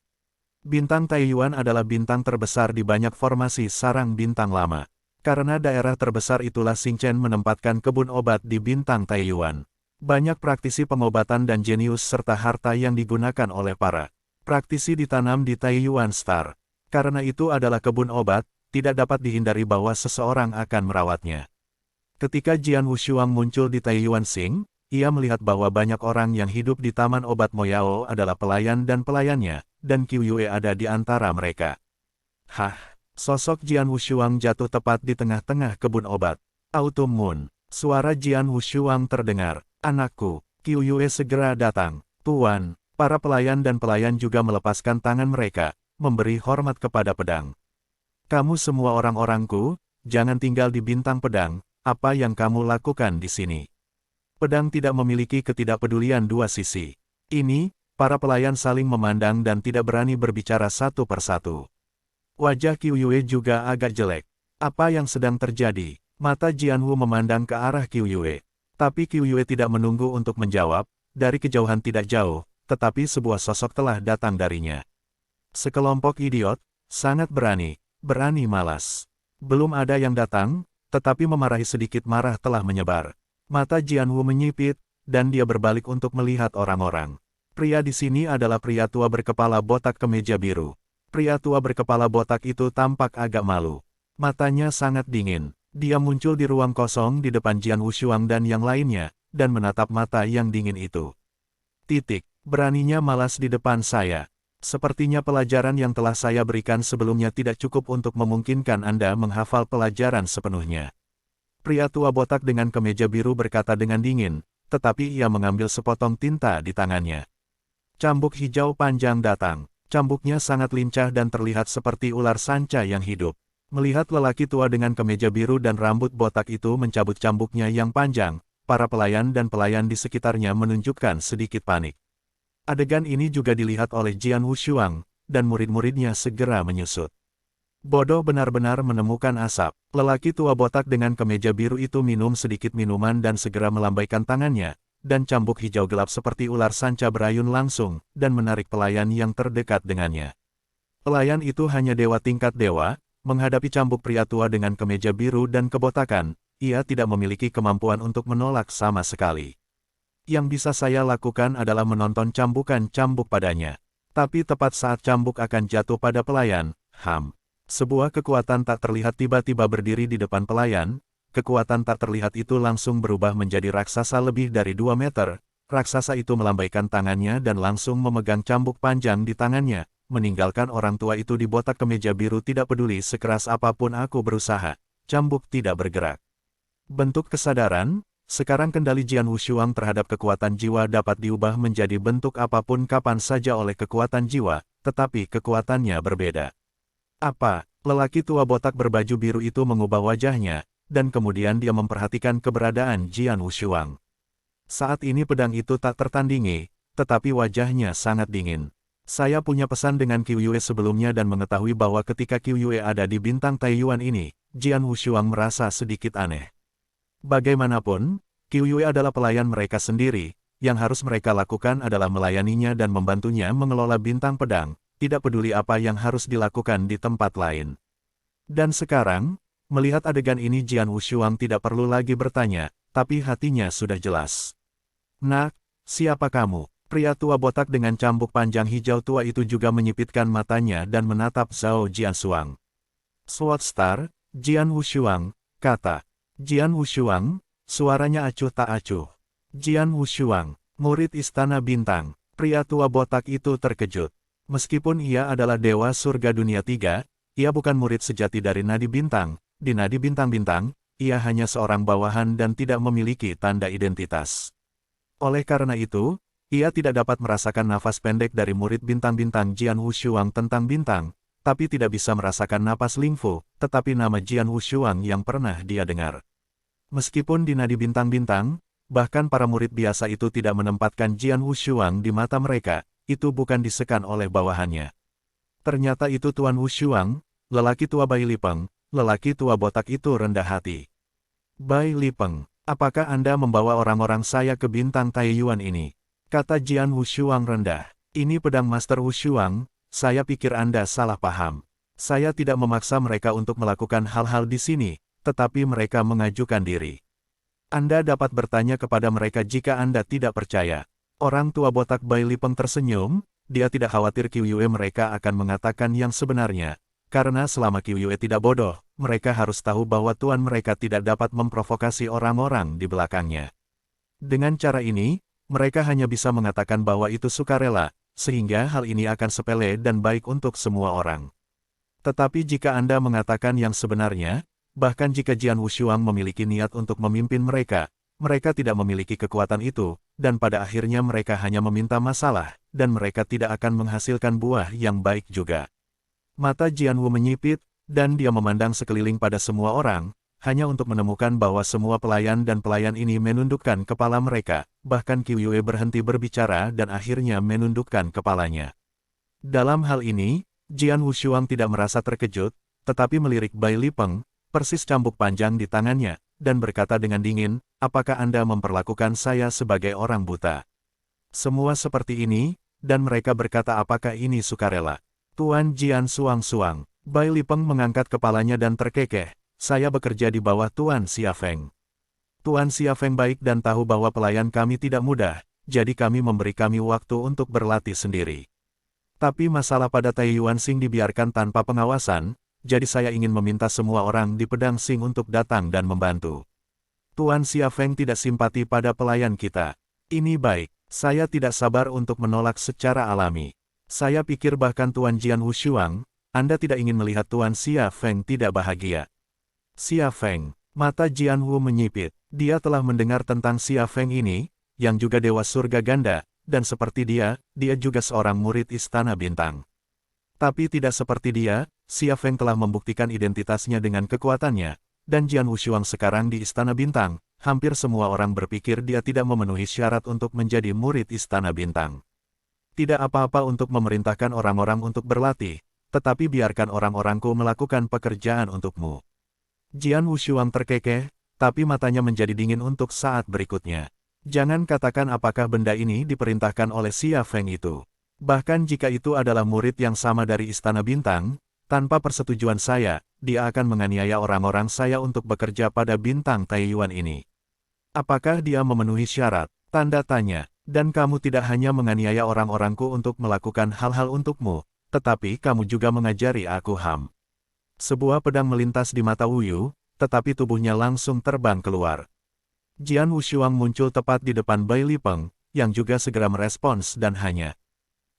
Bintang Taiyuan adalah bintang terbesar di banyak formasi sarang bintang lama. Karena daerah terbesar itulah Xingchen menempatkan kebun obat di bintang Taiyuan. Banyak praktisi pengobatan dan jenius serta harta yang digunakan oleh para praktisi ditanam di Taiyuan Star. Karena itu adalah kebun obat, tidak dapat dihindari bahwa seseorang akan merawatnya. Ketika Jian Wushuang muncul di Taiyuan Xing, ia melihat bahwa banyak orang yang hidup di Taman Obat Moyao adalah pelayan dan pelayannya, dan Qiu Yue ada di antara mereka. Hah, sosok Jian Wushuang jatuh tepat di tengah-tengah kebun obat. Autumn Moon, suara Jian Wushuang terdengar. Anakku, Qiu Yue segera datang. Tuan, para pelayan dan pelayan juga melepaskan tangan mereka, memberi hormat kepada pedang. Kamu semua orang-orangku, jangan tinggal di bintang pedang, apa yang kamu lakukan di sini? Pedang tidak memiliki ketidakpedulian dua sisi. Ini, para pelayan saling memandang dan tidak berani berbicara satu persatu. Wajah Qiu Yue juga agak jelek. Apa yang sedang terjadi? Mata Jianwu memandang ke arah Qiu Yue. Tapi Qiu Yue tidak menunggu untuk menjawab, dari kejauhan tidak jauh, tetapi sebuah sosok telah datang darinya. Sekelompok idiot, sangat berani malas. Belum ada yang datang, tetapi memarahi sedikit marah telah menyebar. Mata Jianwu menyipit, dan dia berbalik untuk melihat orang-orang. Pria di sini adalah pria tua berkepala botak kemeja biru. Pria tua berkepala botak itu tampak agak malu. Matanya sangat dingin. Dia muncul di ruang kosong di depan Jian Wushuang dan yang lainnya, dan menatap mata yang dingin itu. Beraninya malas di depan saya. Sepertinya pelajaran yang telah saya berikan sebelumnya tidak cukup untuk memungkinkan Anda menghafal pelajaran sepenuhnya. Pria tua botak dengan kemeja biru berkata dengan dingin, tetapi ia mengambil sepotong tinta di tangannya. Cambuk hijau panjang datang. Cambuknya sangat lincah dan terlihat seperti ular sanca yang hidup. Melihat lelaki tua dengan kemeja biru dan rambut botak itu mencabut cambuknya yang panjang, para pelayan dan pelayan di sekitarnya menunjukkan sedikit panik. Adegan ini juga dilihat oleh Jian Wushuang, dan murid-muridnya segera menyusut. Bodoh benar-benar menemukan asap. Lelaki tua botak dengan kemeja biru itu minum sedikit minuman dan segera melambaikan tangannya, dan cambuk hijau gelap seperti ular sanca berayun langsung, dan menarik pelayan yang terdekat dengannya. Pelayan itu hanya dewa tingkat dewa, menghadapi cambuk pria tua dengan kemeja biru dan kebotakan, ia tidak memiliki kemampuan untuk menolak sama sekali. Yang bisa saya lakukan adalah menonton cambukan cambuk padanya. Tapi tepat saat cambuk akan jatuh pada pelayan, sebuah kekuatan tak terlihat tiba-tiba berdiri di depan pelayan. Kekuatan tak terlihat itu langsung berubah menjadi raksasa lebih dari 2 meter. Raksasa itu melambaikan tangannya dan langsung memegang cambuk panjang di tangannya, meninggalkan orang tua itu di botak kemeja biru. Tidak peduli sekeras apapun aku berusaha, cambuk tidak bergerak. Bentuk kesadaran, sekarang kendali Jian Wushuang terhadap kekuatan jiwa dapat diubah menjadi bentuk apapun kapan saja oleh kekuatan jiwa, tetapi kekuatannya berbeda. Apa? Lelaki tua botak berbaju biru itu mengubah wajahnya, dan kemudian dia memperhatikan keberadaan Jian Wushuang. Saat ini pedang itu tak tertandingi, tetapi wajahnya sangat dingin. Saya punya pesan dengan Qiu Yue sebelumnya dan mengetahui bahwa ketika Qiu Yue ada di bintang Taiyuan ini, Jian Wushuang merasa sedikit aneh. Bagaimanapun, Qiu Yue adalah pelayan mereka sendiri, yang harus mereka lakukan adalah melayaninya dan membantunya mengelola bintang pedang, tidak peduli apa yang harus dilakukan di tempat lain. Dan sekarang, melihat adegan ini Jian Wushuang tidak perlu lagi bertanya, tapi hatinya sudah jelas. Nak, siapa kamu? Pria tua botak dengan cambuk panjang hijau tua itu juga menyipitkan matanya dan menatap Zhao Jianshuang. Sword Star, Jian Wushuang, kata. Jian Wushuang, suaranya acuh tak acuh. Jian Wushuang, murid Istana Bintang. Pria tua botak itu terkejut. Meskipun ia adalah dewa surga dunia 3, ia bukan murid sejati dari Nadi Bintang. Di Nadi Bintang-Bintang, ia hanya seorang bawahan dan tidak memiliki tanda identitas. Oleh karena itu, ia tidak dapat merasakan nafas pendek dari murid bintang-bintang Jian Wushuang tentang bintang, tapi tidak bisa merasakan napas Lingfu, tetapi nama Jian Wushuang yang pernah dia dengar. Meskipun di Nadi Bintang-Bintang, bahkan para murid biasa itu tidak menempatkan Jian Wushuang di mata mereka, itu bukan disekan oleh bawahannya. Ternyata itu Tuan Wushuang, lelaki tua Bai Lipeng. Lelaki tua botak itu rendah hati. Bai Lipeng, apakah Anda membawa orang-orang saya ke bintang Taiyuan ini? Kata Jian Wushuang rendah. Ini pedang Master Wushuang, saya pikir Anda salah paham. Saya tidak memaksa mereka untuk melakukan hal-hal di sini, tetapi mereka mengajukan diri. Anda dapat bertanya kepada mereka jika Anda tidak percaya. Orang tua botak Bai Lipeng tersenyum, dia tidak khawatir Qiu Yue mereka akan mengatakan yang sebenarnya. Karena selama Qiu Yue tidak bodoh, mereka harus tahu bahwa tuan mereka tidak dapat memprovokasi orang-orang di belakangnya. Dengan cara ini, mereka hanya bisa mengatakan bahwa itu sukarela, sehingga hal ini akan sepele dan baik untuk semua orang. Tetapi jika Anda mengatakan yang sebenarnya, bahkan jika Jian Wushuang memiliki niat untuk memimpin mereka, mereka tidak memiliki kekuatan itu, dan pada akhirnya mereka hanya meminta masalah, dan mereka tidak akan menghasilkan buah yang baik juga. Mata Jian Wu menyipit, dan dia memandang sekeliling pada semua orang, hanya untuk menemukan bahwa semua pelayan dan pelayan ini menundukkan kepala mereka, bahkan Qiu Yue berhenti berbicara dan akhirnya menundukkan kepalanya. Dalam hal ini, Jian Wushuang tidak merasa terkejut, tetapi melirik Bai Lipeng, persis cambuk panjang di tangannya, dan berkata dengan dingin, apakah Anda memperlakukan saya sebagai orang buta? Semua seperti ini, dan mereka berkata apakah ini sukarela? Tuan Jian Suang-Suang, Bai Lipeng mengangkat kepalanya dan terkekeh, saya bekerja di bawah Tuan Xia Feng. Tuan Xia Feng baik dan tahu bahwa pelayan kami tidak mudah, jadi kami memberi kami waktu untuk berlatih sendiri. Tapi masalah pada Taiyuan Xing dibiarkan tanpa pengawasan, jadi saya ingin meminta semua orang di Pedang Xing untuk datang dan membantu. Tuan Xia Feng tidak simpati pada pelayan kita. Ini baik, saya tidak sabar untuk menolak secara alami. Saya pikir bahkan Tuan Jian Wushuang, Anda tidak ingin melihat Tuan Xia Feng tidak bahagia. Xia Feng, mata Jian Wu menyipit. Dia telah mendengar tentang Xia Feng ini, yang juga Dewa Surga Ganda, dan seperti dia juga seorang murid Istana Bintang. Tapi tidak seperti dia, Xia Feng telah membuktikan identitasnya dengan kekuatannya, dan Jian Wushuang sekarang di Istana Bintang, hampir semua orang berpikir dia tidak memenuhi syarat untuk menjadi murid Istana Bintang. Tidak apa-apa untuk memerintahkan orang-orang untuk berlatih, tetapi biarkan orang-orangku melakukan pekerjaan untukmu. Jian Wushuang terkekeh, tapi matanya menjadi dingin untuk saat berikutnya. Jangan katakan apakah benda ini diperintahkan oleh Xia Feng itu. Bahkan jika itu adalah murid yang sama dari Istana Bintang, tanpa persetujuan saya, dia akan menganiaya orang-orang saya untuk bekerja pada Bintang Taiyuan ini. Apakah dia memenuhi syarat? Tanda tanya. Dan kamu tidak hanya menganiaya orang-orangku untuk melakukan hal-hal untukmu, tetapi kamu juga mengajari aku ham. Sebuah pedang melintas di mata Wu Yu, tetapi tubuhnya langsung terbang keluar. Jian Wushuang muncul tepat di depan Bai Li Peng, yang juga segera merespons dan hanya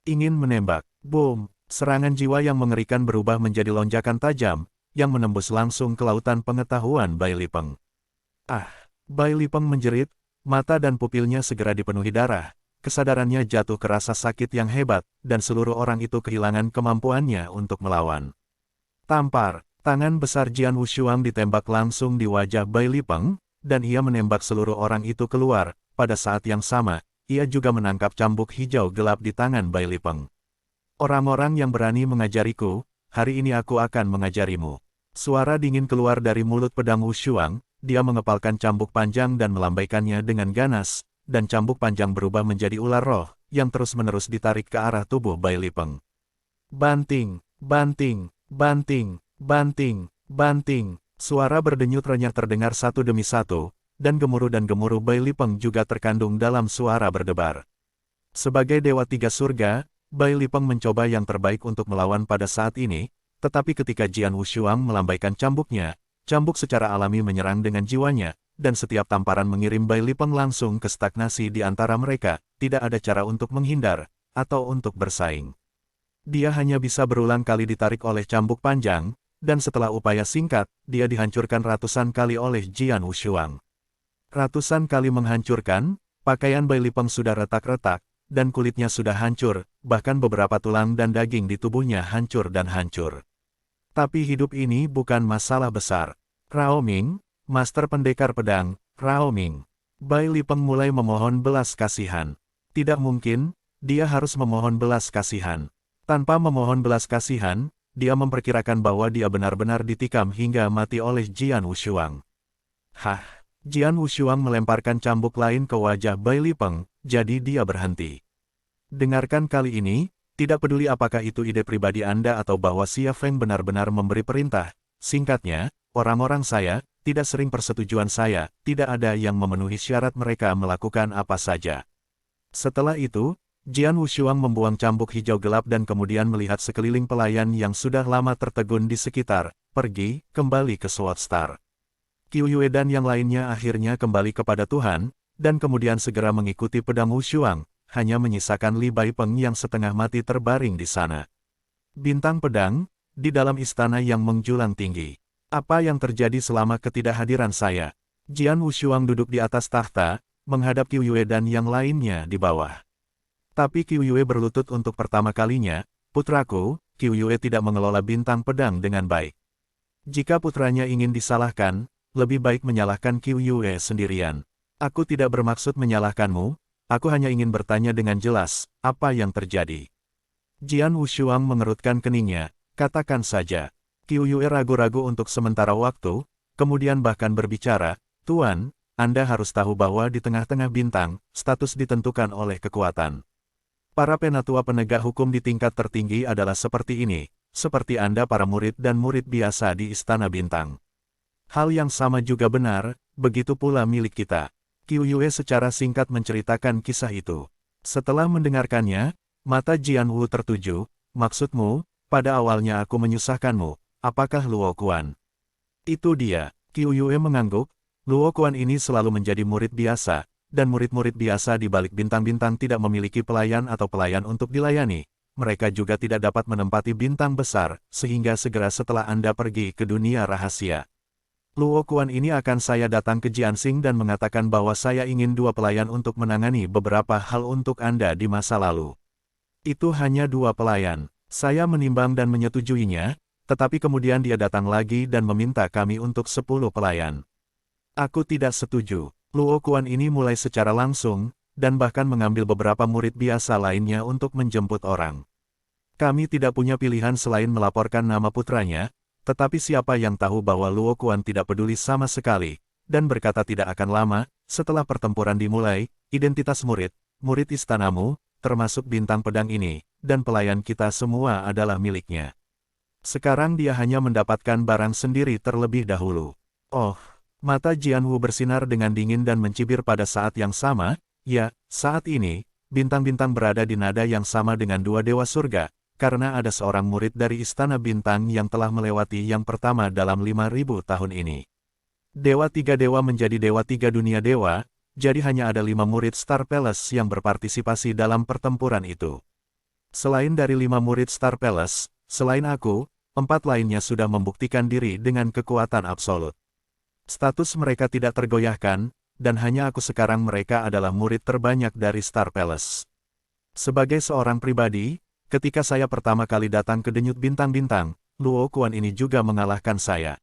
ingin menembak. Boom! Serangan jiwa yang mengerikan berubah menjadi lonjakan tajam, yang menembus langsung ke lautan pengetahuan Bai Li Peng. Ah! Bai Li Peng menjerit, mata dan pupilnya segera dipenuhi darah. Kesadarannya jatuh ke rasa sakit yang hebat, dan seluruh orang itu kehilangan kemampuannya untuk melawan. Tampar, tangan besar Jian Wushuang ditembak langsung di wajah Bai Li Peng, dan ia menembak seluruh orang itu keluar. Pada saat yang sama, ia juga menangkap cambuk hijau gelap di tangan Bai Li Peng. Orang-orang yang berani mengajariku, hari ini aku akan mengajarimu. Suara dingin keluar dari mulut pedang Wushuang, dia mengepalkan cambuk panjang dan melambaikannya dengan ganas, dan cambuk panjang berubah menjadi ular roh, yang terus-menerus ditarik ke arah tubuh Bai Li Peng. Banting, banting, banting, banting, banting. Suara berdenyut renyah terdengar satu demi satu, dan gemuruh Bai Li Peng juga terkandung dalam suara berdebar. Sebagai Dewa Tiga Surga, Bai Li Peng mencoba yang terbaik untuk melawan pada saat ini, tetapi ketika Jian Wushuang melambaikan cambuknya, cambuk secara alami menyerang dengan jiwanya, dan setiap tamparan mengirim Bai Li Peng langsung ke stagnasi di antara mereka, tidak ada cara untuk menghindar, atau untuk bersaing. Dia hanya bisa berulang kali ditarik oleh cambuk panjang, dan setelah upaya singkat, dia dihancurkan ratusan kali oleh Jian Wushuang. Ratusan kali menghancurkan, pakaian Bai Li Peng sudah retak-retak, dan kulitnya sudah hancur, bahkan beberapa tulang dan daging di tubuhnya hancur dan hancur. Tapi hidup ini bukan masalah besar. Rao Ming, Master Pendekar Pedang, Rao Ming. Bai Li Peng mulai memohon belas kasihan. Tidak mungkin, dia harus memohon belas kasihan. Tanpa memohon belas kasihan, dia memperkirakan bahwa dia benar-benar ditikam hingga mati oleh Jian Wushuang. Hah! Jian Wushuang melemparkan cambuk lain ke wajah Bai Li Peng, jadi dia berhenti. Dengarkan kali ini, tidak peduli apakah itu ide pribadi Anda atau bahwa Xia Feng benar-benar memberi perintah. Singkatnya, orang-orang saya, tidak sering persetujuan saya, tidak ada yang memenuhi syarat mereka melakukan apa saja. Setelah itu, Jian Wushuang membuang cambuk hijau gelap dan kemudian melihat sekeliling pelayan yang sudah lama tertegun di sekitar, pergi, kembali ke Sword Star. Qiu Yue dan yang lainnya akhirnya kembali kepada Tuhan, dan kemudian segera mengikuti pedang Wushuang, hanya menyisakan Li Bai Peng yang setengah mati terbaring di sana. Bintang pedang, di dalam istana yang menjulang tinggi. Apa yang terjadi selama ketidakhadiran saya? Jian Wushuang duduk di atas tahta, menghadap Qiu Yue dan yang lainnya di bawah. Tapi Qiu Yue berlutut untuk pertama kalinya, putraku, Qiu Yue tidak mengelola bintang pedang dengan baik. Jika putranya ingin disalahkan, lebih baik menyalahkan Qiu Yue sendirian. Aku tidak bermaksud menyalahkanmu, aku hanya ingin bertanya dengan jelas, apa yang terjadi? Jian Wushuang mengerutkan keningnya, katakan saja. Qiu Yue ragu-ragu untuk sementara waktu, kemudian bahkan berbicara, Tuan, Anda harus tahu bahwa di tengah-tengah bintang, status ditentukan oleh kekuatan. Para penatua penegak hukum di tingkat tertinggi adalah seperti ini, seperti Anda para murid dan murid biasa di Istana Bintang. Hal yang sama juga benar, begitu pula milik kita. Qiu Yue secara singkat menceritakan kisah itu. Setelah mendengarkannya, mata Jian Wu tertuju, maksudmu, pada awalnya aku menyusahkanmu, apakah Luo Quan? Itu dia, Qiu Yue mengangguk, Luo Quan ini selalu menjadi murid biasa, dan murid-murid biasa di balik bintang-bintang tidak memiliki pelayan atau pelayan untuk dilayani. Mereka juga tidak dapat menempati bintang besar, sehingga segera setelah Anda pergi ke dunia rahasia. Luo Quan ini akan saya datang ke Jianxing dan mengatakan bahwa saya ingin 2 pelayan untuk menangani beberapa hal untuk Anda di masa lalu. Itu hanya 2 pelayan. Saya menimbang dan menyetujuinya, tetapi kemudian dia datang lagi dan meminta kami untuk 10 pelayan. Aku tidak setuju. Luo Quan ini mulai secara langsung, dan bahkan mengambil beberapa murid biasa lainnya untuk menjemput orang. Kami tidak punya pilihan selain melaporkan nama putranya, tetapi siapa yang tahu bahwa Luo Quan tidak peduli sama sekali, dan berkata tidak akan lama, setelah pertempuran dimulai, identitas murid istanamu, termasuk bintang pedang ini, dan pelayan kita semua adalah miliknya. Sekarang dia hanya mendapatkan barang sendiri terlebih dahulu. Oh, mata Jian Wu bersinar dengan dingin dan mencibir pada saat yang sama, Ya, saat ini, bintang-bintang berada di nada yang sama dengan dua dewa surga, karena ada seorang murid dari Istana Bintang yang telah melewati yang pertama dalam 5.000 tahun ini. Dewa tiga dewa menjadi dewa tiga dunia dewa, jadi hanya ada 5 murid Star Palace yang berpartisipasi dalam pertempuran itu. Selain dari 5 murid Star Palace, selain aku, 4 lainnya sudah membuktikan diri dengan kekuatan absolut. Status mereka tidak tergoyahkan, dan hanya aku sekarang mereka adalah murid terbanyak dari Star Palace. Sebagai seorang pribadi, ketika saya pertama kali datang ke denyut bintang-bintang, Luo Quan ini juga mengalahkan saya.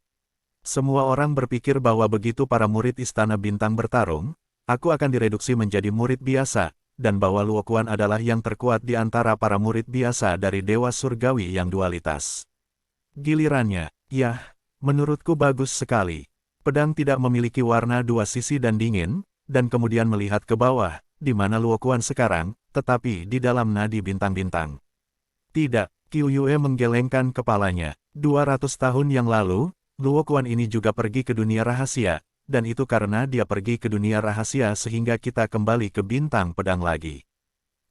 Semua orang berpikir bahwa begitu para murid Istana Bintang bertarung, aku akan direduksi menjadi murid biasa, dan bahwa Luo Quan adalah yang terkuat di antara para murid biasa dari Dewa Surgawi yang dualitas. Gilirannya, yah, menurutku bagus sekali. Pedang tidak memiliki warna dua sisi dan dingin, dan kemudian melihat ke bawah, di mana Luo Quan sekarang, tetapi di dalam nadi bintang-bintang. Tidak, Qiu Yue menggelengkan kepalanya. 200 tahun yang lalu, Luo Quan ini juga pergi ke dunia rahasia, dan itu karena dia pergi ke dunia rahasia sehingga kita kembali ke bintang pedang lagi.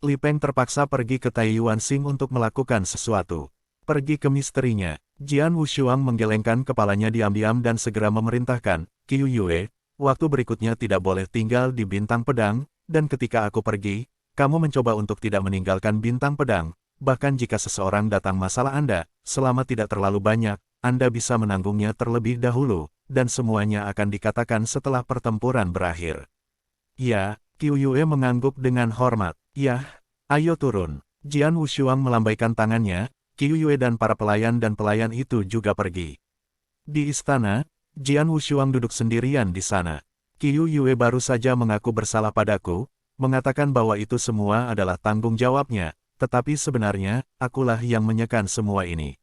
Li Peng terpaksa pergi ke Taiyuan Xing untuk melakukan sesuatu. Pergi ke misterinya. Jian Wushuang menggelengkan kepalanya diam-diam dan segera memerintahkan, Qiu Yue, waktu berikutnya tidak boleh tinggal di bintang pedang, dan ketika aku pergi, kamu mencoba untuk tidak meninggalkan bintang pedang, bahkan jika seseorang datang masalah Anda, selama tidak terlalu banyak, Anda bisa menanggungnya terlebih dahulu, dan semuanya akan dikatakan setelah pertempuran berakhir. Ya, Qiu Yue mengangguk dengan hormat. Yah, ayo turun. Jian Wushuang melambaikan tangannya, Qiu Yue dan para pelayan itu juga pergi. Di istana, Jian Wushuang duduk sendirian di sana. Qiu Yue baru saja mengaku bersalah padaku, mengatakan bahwa itu semua adalah tanggung jawabnya, tetapi sebenarnya, akulah yang menyekan semua ini.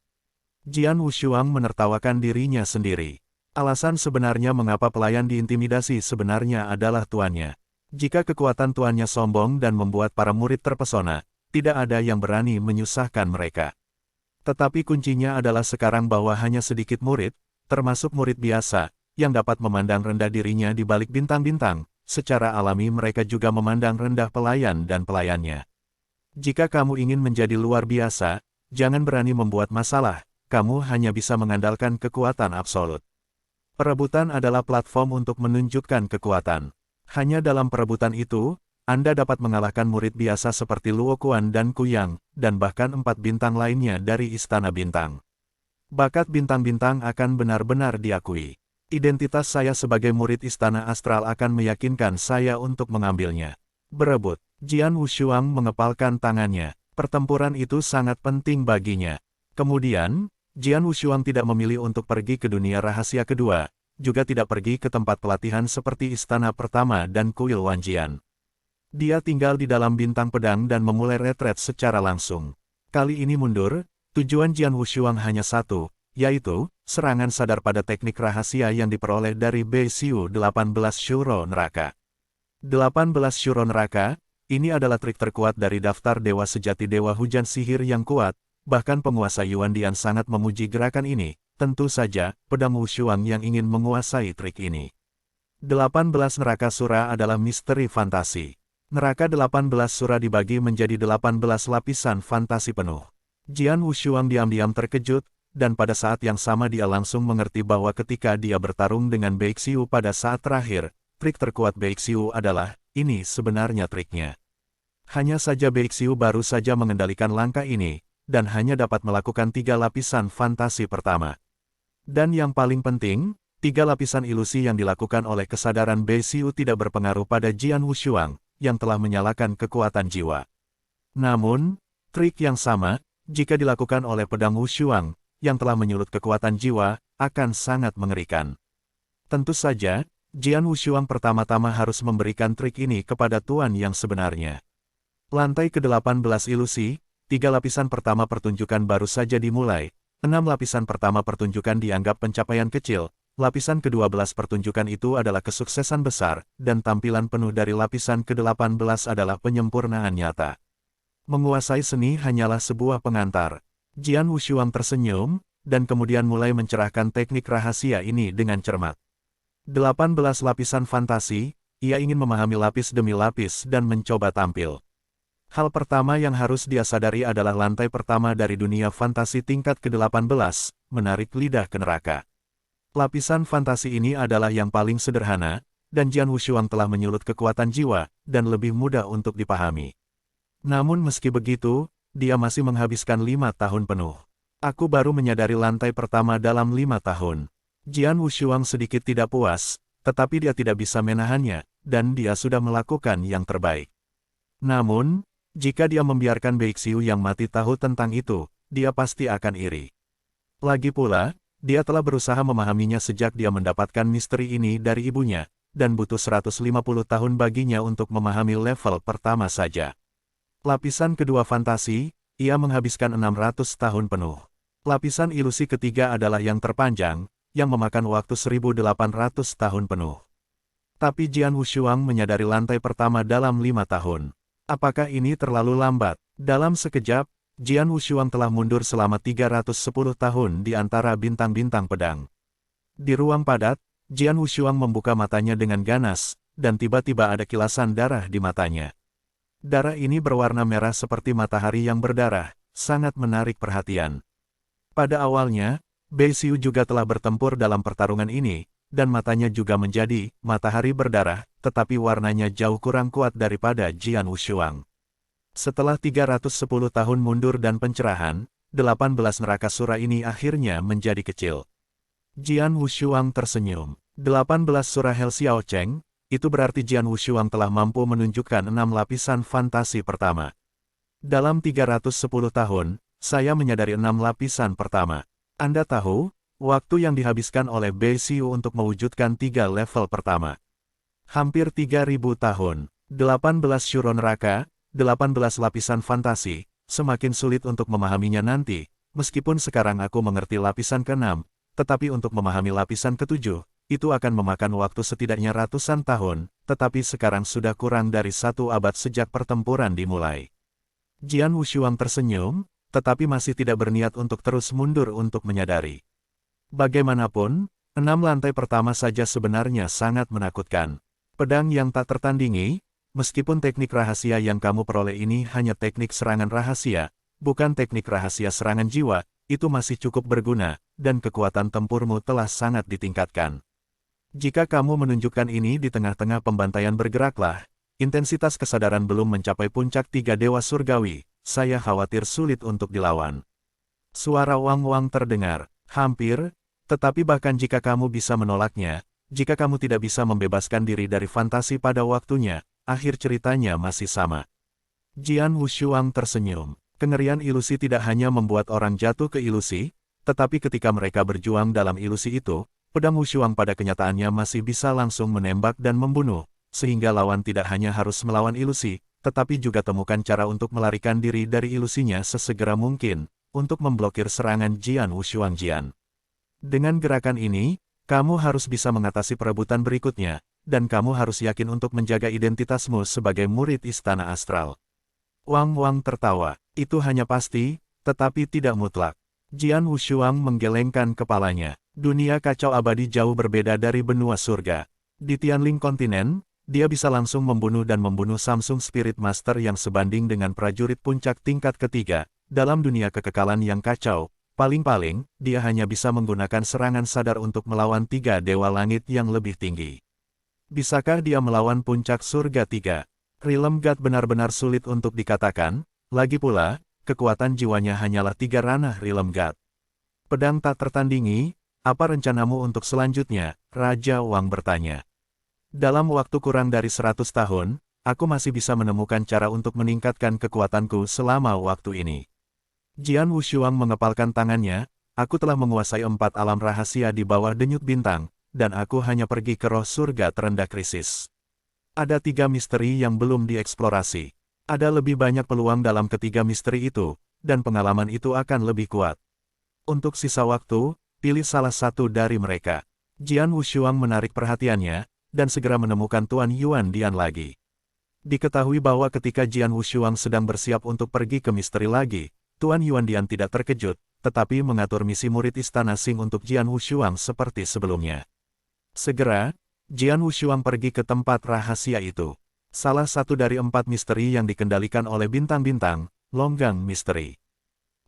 Jian Wushuang menertawakan dirinya sendiri. Alasan sebenarnya mengapa pelayan diintimidasi sebenarnya adalah tuannya. Jika kekuatan tuannya sombong dan membuat para murid terpesona, tidak ada yang berani menyusahkan mereka. Tetapi kuncinya adalah sekarang bahwa hanya sedikit murid, termasuk murid biasa, yang dapat memandang rendah dirinya di balik bintang-bintang, secara alami mereka juga memandang rendah pelayan dan pelayannya. Jika kamu ingin menjadi luar biasa, jangan berani membuat masalah, kamu hanya bisa mengandalkan kekuatan absolut. Perebutan adalah platform untuk menunjukkan kekuatan. Hanya dalam perebutan itu, Anda dapat mengalahkan murid biasa seperti Luo Quan dan Kuyang, dan bahkan 4 bintang lainnya dari Istana Bintang. Bakat bintang-bintang akan benar-benar diakui. Identitas saya sebagai murid Istana Astral akan meyakinkan saya untuk mengambilnya. Berebut. Jian Wushuang mengepalkan tangannya. Pertempuran itu sangat penting baginya. Kemudian, Jian Wushuang tidak memilih untuk pergi ke dunia rahasia kedua, juga tidak pergi ke tempat pelatihan seperti Istana Pertama dan Kuil Wanjian. Dia tinggal di dalam bintang pedang dan memulai retret secara langsung. Kali ini mundur, tujuan Jian Wushuang hanya satu, yaitu, serangan sadar pada teknik rahasia yang diperoleh dari Bei Xiu 18 Shuro Neraka. 18 Shuro Neraka, ini adalah trik terkuat dari daftar dewa sejati dewa hujan sihir yang kuat, bahkan penguasa Yuan Dian sangat memuji gerakan ini, tentu saja, pedang Wushuang yang ingin menguasai trik ini. 18 neraka sura adalah misteri fantasi. Neraka 18 sura dibagi menjadi 18 lapisan fantasi penuh. Jian Wushuang diam-diam terkejut, dan pada saat yang sama dia langsung mengerti bahwa ketika dia bertarung dengan Bei Xiu pada saat terakhir, trik terkuat Bei Xiu adalah, ini sebenarnya triknya. Hanya saja Bei Xiu baru saja mengendalikan langkah ini, dan hanya dapat melakukan 3 lapisan fantasi pertama. Dan yang paling penting, 3 lapisan ilusi yang dilakukan oleh kesadaran Bei Xiu tidak berpengaruh pada Jian Wushuang, yang telah menyalakan kekuatan jiwa. Namun, trik yang sama, jika dilakukan oleh pedang Wushuang, yang telah menyulut kekuatan jiwa, akan sangat mengerikan. Tentu saja, Jian Wushuang pertama-tama harus memberikan trik ini kepada tuan yang sebenarnya. Lantai ke-18 ilusi, 3 lapisan pertama pertunjukan baru saja dimulai, 6 lapisan pertama pertunjukan dianggap pencapaian kecil, lapisan ke-12 pertunjukan itu adalah kesuksesan besar, dan tampilan penuh dari lapisan ke-18 adalah penyempurnaan nyata. Menguasai seni hanyalah sebuah pengantar. Jian Wushuang tersenyum, dan kemudian mulai mencerahkan teknik rahasia ini dengan cermat. 18 lapisan fantasi, ia ingin memahami lapis demi lapis dan mencoba tampil. Hal pertama yang harus dia sadari adalah lantai pertama dari dunia fantasi tingkat ke-18, menarik lidah ke neraka. Lapisan fantasi ini adalah yang paling sederhana, dan Jian Wushuang telah menyulut kekuatan jiwa, dan lebih mudah untuk dipahami. Namun meski begitu, dia masih menghabiskan 5 tahun penuh. Aku baru menyadari lantai pertama dalam 5 tahun. Jian Wushuang sedikit tidak puas, tetapi dia tidak bisa menahannya, dan dia sudah melakukan yang terbaik. Namun, jika dia membiarkan Beixiu yang mati tahu tentang itu, dia pasti akan iri. Lagi pula, dia telah berusaha memahaminya sejak dia mendapatkan misteri ini dari ibunya, dan butuh 150 tahun baginya untuk memahami level pertama saja. Lapisan kedua fantasi, ia menghabiskan 600 tahun penuh. Lapisan ilusi ketiga adalah yang terpanjang, yang memakan waktu 1800 tahun penuh. Tapi Jian Wushuang menyadari lantai pertama dalam 5 tahun. Apakah ini terlalu lambat? Dalam sekejap, Jian Wushuang telah mundur selama 310 tahun di antara bintang-bintang pedang. Di ruang padat, Jian Wushuang membuka matanya dengan ganas, dan tiba-tiba ada kilasan darah di matanya. Darah ini berwarna merah seperti matahari yang berdarah, sangat menarik perhatian. Pada awalnya, Beixiu juga telah bertempur dalam pertarungan ini, dan matanya juga menjadi matahari berdarah, tetapi warnanya jauh kurang kuat daripada Jian Wushuang. Setelah 310 tahun mundur dan pencerahan, 18 neraka sura ini akhirnya menjadi kecil. Jian Wushuang tersenyum. 18 surah Hell Xiao Cheng, itu berarti Jian Wushuang telah mampu menunjukkan 6 lapisan fantasi pertama. Dalam 310 tahun, saya menyadari 6 lapisan pertama. Anda tahu, waktu yang dihabiskan oleh Beixiu untuk mewujudkan 3 level pertama. Hampir 3000 tahun, 18 syuro neraka, 18 lapisan fantasi, semakin sulit untuk memahaminya nanti, meskipun sekarang aku mengerti lapisan ke-6, tetapi untuk memahami lapisan ke-7, itu akan memakan waktu setidaknya ratusan tahun, tetapi sekarang sudah kurang dari 1 abad sejak pertempuran dimulai. Jian Wushuang tersenyum, tetapi masih tidak berniat untuk terus mundur untuk menyadari. Bagaimanapun, 6 lantai pertama saja sebenarnya sangat menakutkan. Pedang yang tak tertandingi, meskipun teknik rahasia yang kamu peroleh ini hanya teknik serangan rahasia, bukan teknik rahasia serangan jiwa, itu masih cukup berguna, dan kekuatan tempurmu telah sangat ditingkatkan. Jika kamu menunjukkan ini di tengah-tengah pembantaian bergeraklah, intensitas kesadaran belum mencapai puncak 3 dewa surgawi, saya khawatir sulit untuk dilawan. Suara Wang-Wang terdengar, hampir, tetapi bahkan jika kamu bisa menolaknya, jika kamu tidak bisa membebaskan diri dari fantasi pada waktunya, akhir ceritanya masih sama. Jian Wushuang tersenyum. Kengerian ilusi tidak hanya membuat orang jatuh ke ilusi, tetapi ketika mereka berjuang dalam ilusi itu, pedang Wushuang pada kenyataannya masih bisa langsung menembak dan membunuh, sehingga lawan tidak hanya harus melawan ilusi, tetapi juga temukan cara untuk melarikan diri dari ilusinya sesegera mungkin, untuk memblokir serangan Jian Wushuang Jian. Dengan gerakan ini, kamu harus bisa mengatasi perebutan berikutnya, dan kamu harus yakin untuk menjaga identitasmu sebagai murid Istana Astral. Wang-Wang tertawa, itu hanya pasti, tetapi tidak mutlak. Jian Wushuang menggelengkan kepalanya. Dunia kacau abadi jauh berbeda dari benua surga. Di Tianling kontinen, dia bisa langsung membunuh dan membunuh Samsung Spirit Master yang sebanding dengan prajurit puncak tingkat ketiga. Dalam dunia kekekalan yang kacau, paling-paling, dia hanya bisa menggunakan serangan sadar untuk melawan 3 dewa langit yang lebih tinggi. Bisakah dia melawan puncak surga 3? Realm God benar-benar sulit untuk dikatakan, lagi pula, kekuatan jiwanya hanyalah 3 ranah Realm God. Pedang tak tertandingi. Apa rencanamu untuk selanjutnya? Raja Wang bertanya. Dalam waktu kurang dari 100 tahun, aku masih bisa menemukan cara untuk meningkatkan kekuatanku selama waktu ini. Jian Wushuang mengepalkan tangannya, aku telah menguasai 4 alam rahasia di bawah denyut bintang, dan aku hanya pergi ke roh surga terendah krisis. Ada 3 misteri yang belum dieksplorasi. Ada lebih banyak peluang dalam ketiga misteri itu, dan pengalaman itu akan lebih kuat. Untuk sisa waktu, pilih salah satu dari mereka. Jian Wushuang menarik perhatiannya, dan segera menemukan Tuan Yuan Dian lagi. Diketahui bahwa ketika Jian Wushuang sedang bersiap untuk pergi ke misteri lagi, Tuan Yuan Dian tidak terkejut, tetapi mengatur misi murid Istana Sing untuk Jian Wushuang seperti sebelumnya. Segera, Jian Wushuang pergi ke tempat rahasia itu. Salah satu dari 4 misteri yang dikendalikan oleh bintang-bintang, longgang misteri.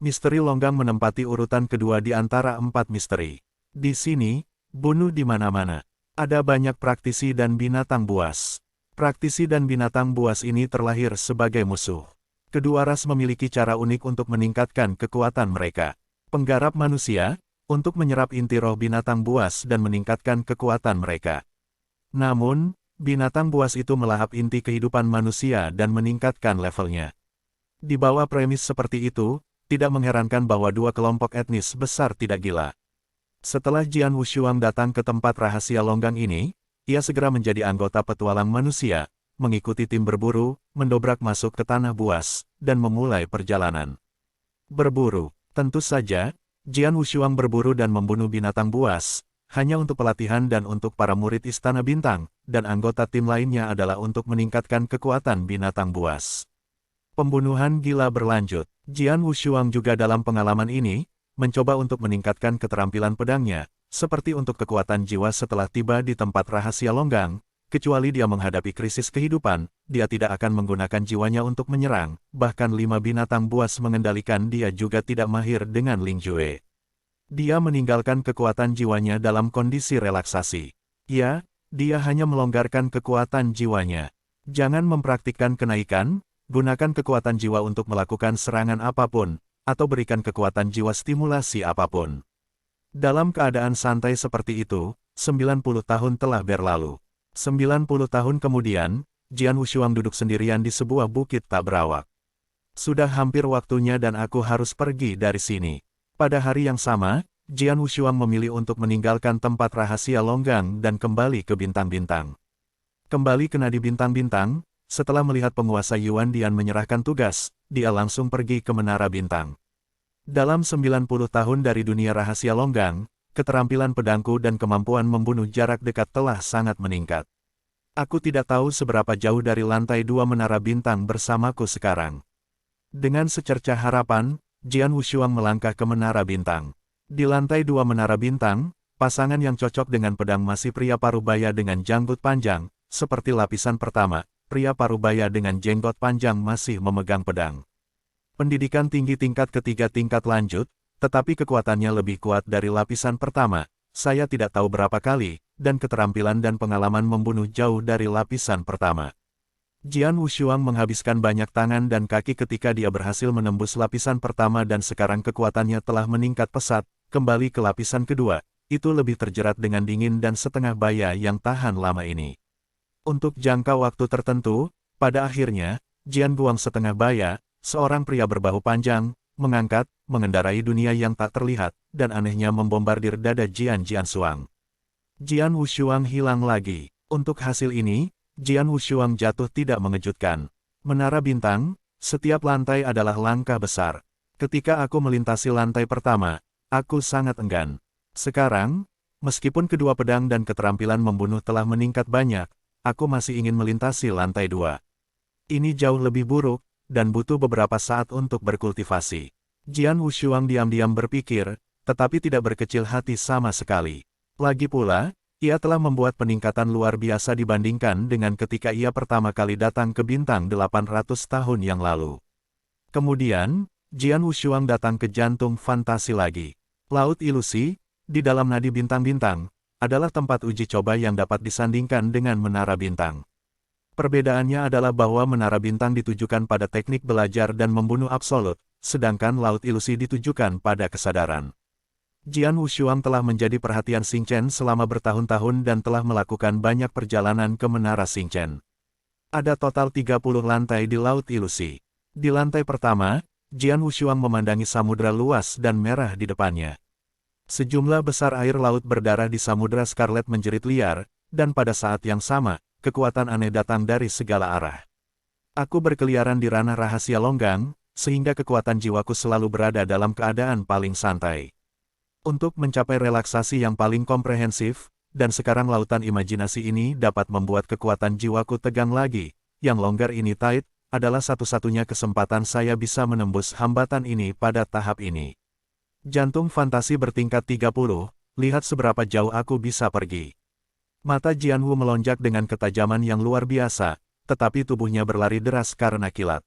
Misteri longgang menempati urutan kedua di antara 4 misteri. Di sini, bunuh di mana-mana. Ada banyak praktisi dan binatang buas. Praktisi dan binatang buas ini terlahir sebagai musuh. Kedua ras memiliki cara unik untuk meningkatkan kekuatan mereka. Penggarap manusia, untuk menyerap inti roh binatang buas dan meningkatkan kekuatan mereka. Namun, binatang buas itu melahap inti kehidupan manusia dan meningkatkan levelnya. Di bawah premis seperti itu, tidak mengherankan bahwa dua kelompok etnis besar tidak gila. Setelah Jian Wushuang datang ke tempat rahasia longgang ini, ia segera menjadi anggota petualang manusia, mengikuti tim berburu, mendobrak masuk ke tanah buas, dan memulai perjalanan. Berburu, tentu saja, Jian Wushuang berburu dan membunuh binatang buas, hanya untuk pelatihan dan untuk para murid Istana Bintang, dan anggota tim lainnya adalah untuk meningkatkan kekuatan binatang buas. Pembunuhan gila berlanjut. Jian Wushuang juga dalam pengalaman ini, mencoba untuk meningkatkan keterampilan pedangnya, seperti untuk kekuatan jiwa setelah tiba di tempat rahasia longgang, kecuali dia menghadapi krisis kehidupan, dia tidak akan menggunakan jiwanya untuk menyerang, bahkan 5 binatang buas mengendalikan dia juga tidak mahir dengan Ling Jue. Dia meninggalkan kekuatan jiwanya dalam kondisi relaksasi. Ya, dia hanya melonggarkan kekuatan jiwanya. Jangan mempraktikkan kenaikan, gunakan kekuatan jiwa untuk melakukan serangan apapun, atau berikan kekuatan jiwa stimulasi apapun. Dalam keadaan santai seperti itu, 90 tahun telah berlalu. 90 tahun kemudian, Jian Wushuang duduk sendirian di sebuah bukit tak berawak. Sudah hampir waktunya dan aku harus pergi dari sini. Pada hari yang sama, Jian Wushuang memilih untuk meninggalkan tempat rahasia longgang dan kembali ke bintang-bintang. Kembali ke nadi bintang-bintang, setelah melihat penguasa Yuan Dian menyerahkan tugas, dia langsung pergi ke Menara Bintang. Dalam 90 tahun dari dunia rahasia longgang, keterampilan pedangku dan kemampuan membunuh jarak dekat telah sangat meningkat. Aku tidak tahu seberapa jauh dari lantai 2 Menara Bintang bersamaku sekarang. Dengan secercah harapan, Jian Wushuang melangkah ke Menara Bintang. Di lantai 2 Menara Bintang, pasangan yang cocok dengan pedang masih pria parubaya dengan janggut panjang, seperti lapisan pertama. Pria parubaya dengan jenggot panjang masih memegang pedang. Pendidikan tinggi tingkat ketiga tingkat lanjut, tetapi kekuatannya lebih kuat dari lapisan pertama, saya tidak tahu berapa kali, dan keterampilan dan pengalaman membunuh jauh dari lapisan pertama. Jian Wushuang menghabiskan banyak tangan dan kaki ketika dia berhasil menembus lapisan pertama dan sekarang kekuatannya telah meningkat pesat, kembali ke lapisan kedua, itu lebih terjerat dengan dingin dan setengah baya yang tahan lama ini. Untuk jangka waktu tertentu, pada akhirnya, Jian Guang setengah baya, seorang pria berbahu panjang, mengendarai dunia yang tak terlihat, dan anehnya membombardir dada Jian Suang. Jian Wushuang hilang lagi. Untuk hasil ini, Jian Wushuang jatuh tidak mengejutkan. Menara Bintang, setiap lantai adalah langkah besar. Ketika aku melintasi lantai pertama, aku sangat enggan. Sekarang, meskipun kedua pedang dan keterampilan membunuh telah meningkat banyak, aku masih ingin melintasi lantai 2. Ini jauh lebih buruk, dan butuh beberapa saat untuk berkultivasi. Jian Wushuang diam-diam berpikir, tetapi tidak berkecil hati sama sekali. Lagi pula, ia telah membuat peningkatan luar biasa dibandingkan dengan ketika ia pertama kali datang ke bintang 800 tahun yang lalu. Kemudian, Jian Wushuang datang ke jantung fantasi lagi. Laut ilusi, di dalam nadi bintang-bintang, adalah tempat uji coba yang dapat disandingkan dengan Menara Bintang. Perbedaannya adalah bahwa Menara Bintang ditujukan pada teknik belajar dan membunuh absolut, sedangkan Laut Ilusi ditujukan pada kesadaran. Jian Wushuang telah menjadi perhatian Xing Chen selama bertahun-tahun dan telah melakukan banyak perjalanan ke Menara Xing Chen. Ada total 30 lantai di Laut Ilusi. Di lantai pertama, Jian Wushuang memandangi samudera luas dan merah di depannya. Sejumlah besar air laut berdarah di Samudra Scarlet menjerit liar, dan pada saat yang sama, kekuatan aneh datang dari segala arah. Aku berkeliaran di ranah rahasia longgang, sehingga kekuatan jiwaku selalu berada dalam keadaan paling santai. Untuk mencapai relaksasi yang paling komprehensif, dan sekarang lautan imajinasi ini dapat membuat kekuatan jiwaku tegang lagi, yang longgar ini tight, adalah satu-satunya kesempatan saya bisa menembus hambatan ini pada tahap ini. Jantung fantasi bertingkat 30, lihat seberapa jauh aku bisa pergi. Mata Jianwu melonjak dengan ketajaman yang luar biasa, tetapi tubuhnya berlari deras karena kilat.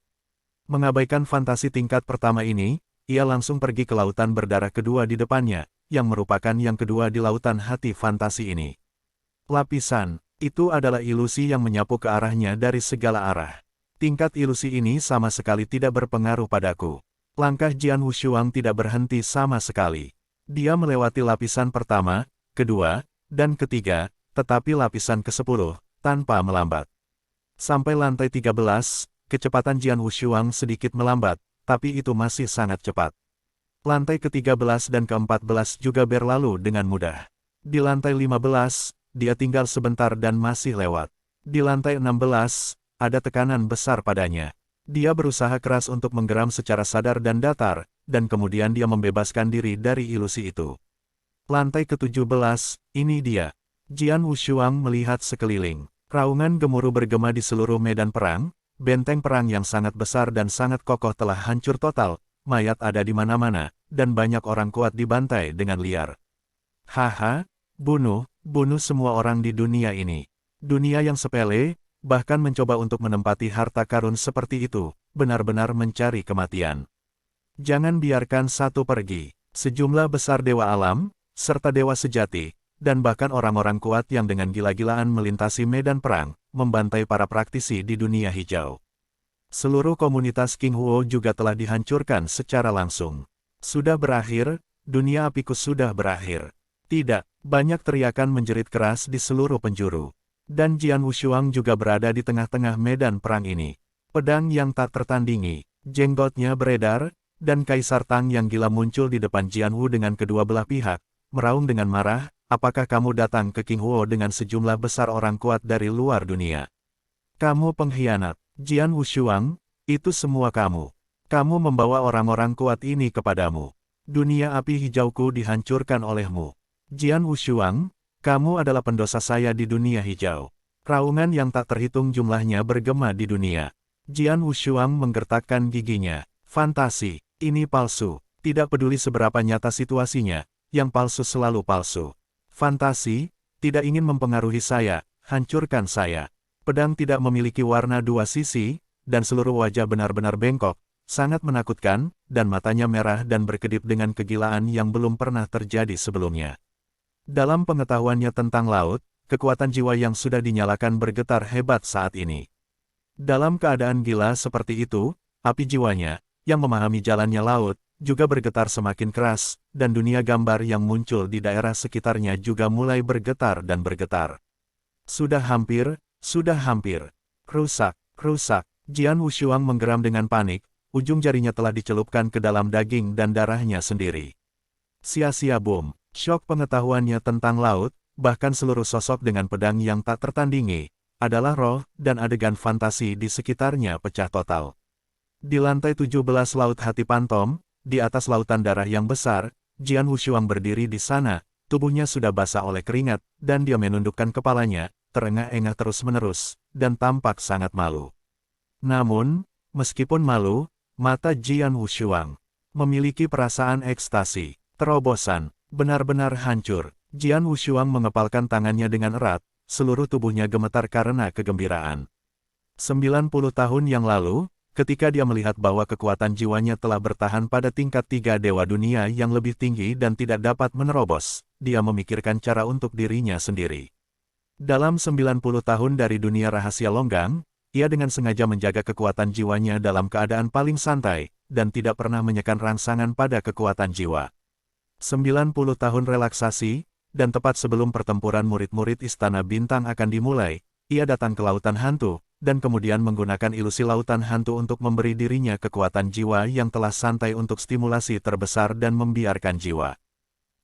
Mengabaikan fantasi tingkat pertama ini, ia langsung pergi ke lautan berdarah kedua di depannya, yang merupakan yang kedua di lautan hati fantasi ini. Lapisan, itu adalah ilusi yang menyapu ke arahnya dari segala arah. Tingkat ilusi ini sama sekali tidak berpengaruh padaku. Langkah Jian Wushuang tidak berhenti sama sekali. Dia melewati lapisan pertama, kedua, dan ketiga, tetapi lapisan ke-10, tanpa melambat. Sampai lantai 13, kecepatan Jian Wushuang sedikit melambat, tapi itu masih sangat cepat. Lantai ke-13 dan ke-14 juga berlalu dengan mudah. Di lantai 15, dia tinggal sebentar dan masih lewat. Di lantai 16, ada tekanan besar padanya. Dia berusaha keras untuk menggeram secara sadar dan datar, dan kemudian dia membebaskan diri dari ilusi itu. Lantai ke-17, ini dia. Jian Wushuang melihat sekeliling. Raungan gemuruh bergema di seluruh medan perang, benteng perang yang sangat besar dan sangat kokoh telah hancur total, mayat ada di mana-mana, dan banyak orang kuat dibantai dengan liar. Haha, bunuh semua orang di dunia ini. Dunia yang sepele, bahkan mencoba untuk menempati harta karun seperti itu, benar-benar mencari kematian. Jangan biarkan satu pergi. Sejumlah besar dewa alam, serta dewa sejati, dan bahkan orang-orang kuat yang dengan gila-gilaan melintasi medan perang, membantai para praktisi di dunia hijau. Seluruh komunitas King Huo juga telah dihancurkan secara langsung. Sudah berakhir, dunia apikus sudah berakhir. Tidak, banyak teriakan menjerit keras di seluruh penjuru. Dan Jian Wushuang juga berada di tengah-tengah medan perang ini. Pedang yang tak tertandingi, jenggotnya beredar, dan Kaisar Tang yang gila muncul di depan Jian Wu dengan kedua belah pihak, meraung dengan marah, apakah kamu datang ke King Huo dengan sejumlah besar orang kuat dari luar dunia? Kamu pengkhianat, Jian Wushuang, itu semua kamu. Kamu membawa orang-orang kuat ini kepadamu. Dunia api hijauku dihancurkan olehmu. Jian Wushuang, kamu adalah pendosa saya di dunia hijau. Raungan yang tak terhitung jumlahnya bergema di dunia. Jian Wushuang menggertakkan giginya. Fantasi, ini palsu. Tidak peduli seberapa nyata situasinya, yang palsu selalu palsu. Fantasi, tidak ingin mempengaruhi saya, hancurkan saya. Pedang tidak memiliki warna dua sisi, dan seluruh wajah benar-benar bengkok, sangat menakutkan, dan matanya merah dan berkedip dengan kegilaan yang belum pernah terjadi sebelumnya. Dalam pengetahuannya tentang laut, kekuatan jiwa yang sudah dinyalakan bergetar hebat saat ini. Dalam keadaan gila seperti itu, api jiwanya, yang memahami jalannya laut, juga bergetar semakin keras, dan dunia gambar yang muncul di daerah sekitarnya juga mulai bergetar dan bergetar. Sudah hampir, rusak. Jian Wushuang menggeram dengan panik, ujung jarinya telah dicelupkan ke dalam daging dan darahnya sendiri. Sia-sia bom. Syok pengetahuannya tentang laut, bahkan seluruh sosok dengan pedang yang tak tertandingi, adalah roh, dan adegan fantasi di sekitarnya pecah total. Di lantai 17 Laut Hati Pantom, di atas lautan darah yang besar, Jian Wushuang berdiri di sana, tubuhnya sudah basah oleh keringat, dan dia menundukkan kepalanya, terengah-engah terus-menerus, dan tampak sangat malu. Namun, meskipun malu, mata Jian Wushuang memiliki perasaan ekstasi, terobosan, benar-benar hancur. Jian Wushuang mengepalkan tangannya dengan erat, seluruh tubuhnya gemetar karena kegembiraan. 90 tahun yang lalu, ketika dia melihat bahwa kekuatan jiwanya telah bertahan pada tingkat 3 dewa dunia yang lebih tinggi dan tidak dapat menerobos, dia memikirkan cara untuk dirinya sendiri. Dalam 90 tahun dari dunia rahasia longgang, ia dengan sengaja menjaga kekuatan jiwanya dalam keadaan paling santai, dan tidak pernah menyekan rangsangan pada kekuatan jiwa. 90 tahun relaksasi, dan tepat sebelum pertempuran murid-murid Istana Bintang akan dimulai, ia datang ke Lautan Hantu, dan kemudian menggunakan ilusi Lautan Hantu untuk memberi dirinya kekuatan jiwa yang telah santai untuk stimulasi terbesar dan membiarkan jiwa.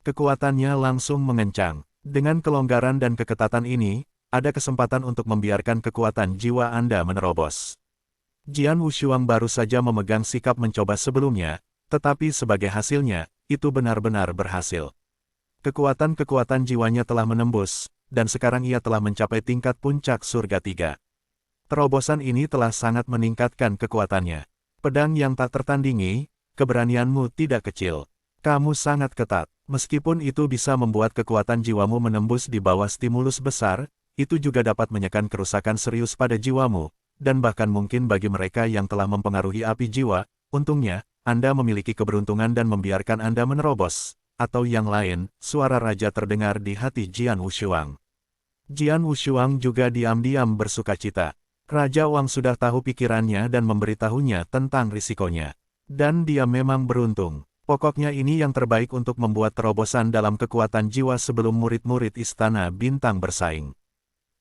Kekuatannya langsung mengencang. Dengan kelonggaran dan keketatan ini, ada kesempatan untuk membiarkan kekuatan jiwa Anda menerobos. Jian Wushuang baru saja memegang sikap mencoba sebelumnya, tetapi sebagai hasilnya, itu benar-benar berhasil. Kekuatan-kekuatan jiwanya telah menembus, dan sekarang ia telah mencapai tingkat puncak surga 3. Terobosan ini telah sangat meningkatkan kekuatannya. Pedang yang tak tertandingi, keberanianmu tidak kecil. Kamu sangat ketat. Meskipun itu bisa membuat kekuatan jiwamu menembus di bawah stimulus besar, itu juga dapat menyekan kerusakan serius pada jiwamu, dan bahkan mungkin bagi mereka yang telah mempengaruhi api jiwa. Untungnya, Anda memiliki keberuntungan dan membiarkan Anda menerobos. Atau yang lain, suara raja terdengar di hati Jian Wushuang. Jian Wushuang juga diam-diam bersukacita. Raja Wang sudah tahu pikirannya dan memberitahunya tentang risikonya. Dan dia memang beruntung. Pokoknya ini yang terbaik untuk membuat terobosan dalam kekuatan jiwa sebelum murid-murid Istana Bintang bersaing.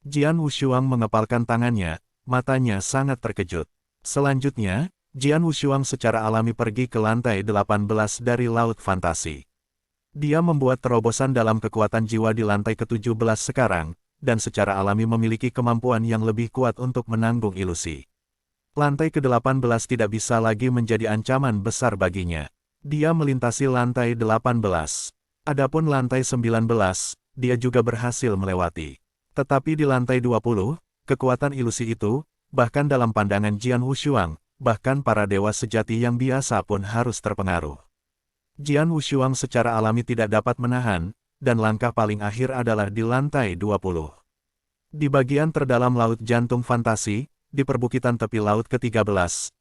Jian Wushuang mengepalkan tangannya, matanya sangat terkejut. Selanjutnya, Jian Wushuang secara alami pergi ke lantai 18 dari Laut Fantasi. Dia membuat terobosan dalam kekuatan jiwa di lantai ke-17 sekarang, dan secara alami memiliki kemampuan yang lebih kuat untuk menanggung ilusi. Lantai ke-18 tidak bisa lagi menjadi ancaman besar baginya. Dia melintasi lantai 18. Adapun lantai 19, dia juga berhasil melewati. Tetapi di lantai 20, kekuatan ilusi itu, bahkan dalam pandangan Jian Wushuang, bahkan para dewa sejati yang biasa pun harus terpengaruh. Jian Wushuang secara alami tidak dapat menahan, dan langkah paling akhir adalah di lantai 20. Di bagian terdalam Laut Jantung Fantasi, di perbukitan tepi laut ke-13,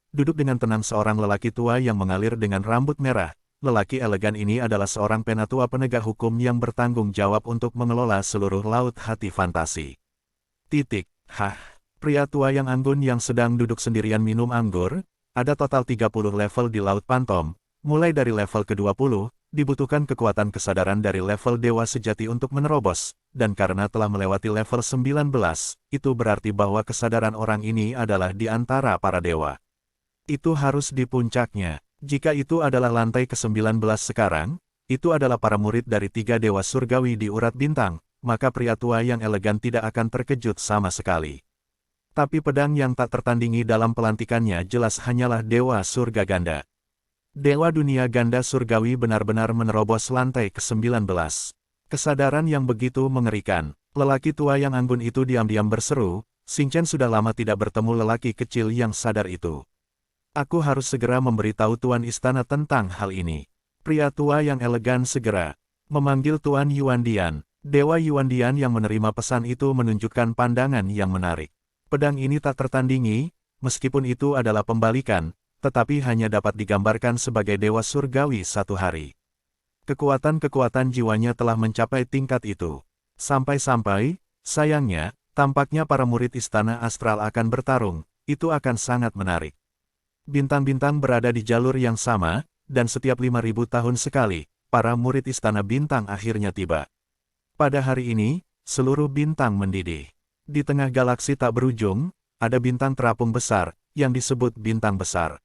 duduk dengan tenang seorang lelaki tua yang mengalir dengan rambut merah. Lelaki elegan ini adalah seorang penatua penegak hukum yang bertanggung jawab untuk mengelola seluruh laut hati fantasi. Pria tua yang anggun yang sedang duduk sendirian minum anggur, ada total 30 level di Laut Pantom. Mulai dari level ke-20, dibutuhkan kekuatan kesadaran dari level dewa sejati untuk menerobos, dan karena telah melewati level 19, itu berarti bahwa kesadaran orang ini adalah di antara para dewa. Itu harus di puncaknya. Jika itu adalah lantai ke-19 sekarang, itu adalah para murid dari 3 dewa surgawi di urat bintang, maka pria tua yang elegan tidak akan terkejut sama sekali. Tapi pedang yang tak tertandingi dalam pelantikannya jelas hanyalah dewa surga ganda. Dewa dunia ganda surgawi benar-benar menerobos lantai ke-19. Kesadaran yang begitu mengerikan. Lelaki tua yang anggun itu diam-diam berseru, Xing Chen sudah lama tidak bertemu lelaki kecil yang sadar itu. Aku harus segera memberitahu Tuan Istana tentang hal ini. Pria tua yang elegan segera memanggil Tuan Yuandian. Dewa Yuandian yang menerima pesan itu menunjukkan pandangan yang menarik. Pedang ini tak tertandingi, meskipun itu adalah pembalikan, tetapi hanya dapat digambarkan sebagai dewa surgawi satu hari. Kekuatan-kekuatan jiwanya telah mencapai tingkat itu. Sampai-sampai, sayangnya, tampaknya para murid Istana Astral akan bertarung, itu akan sangat menarik. Bintang-bintang berada di jalur yang sama, dan setiap 5.000 tahun sekali, para murid Istana Bintang akhirnya tiba. Pada hari ini, seluruh bintang mendidih. Di tengah galaksi tak berujung, ada bintang terapung besar, yang disebut bintang besar.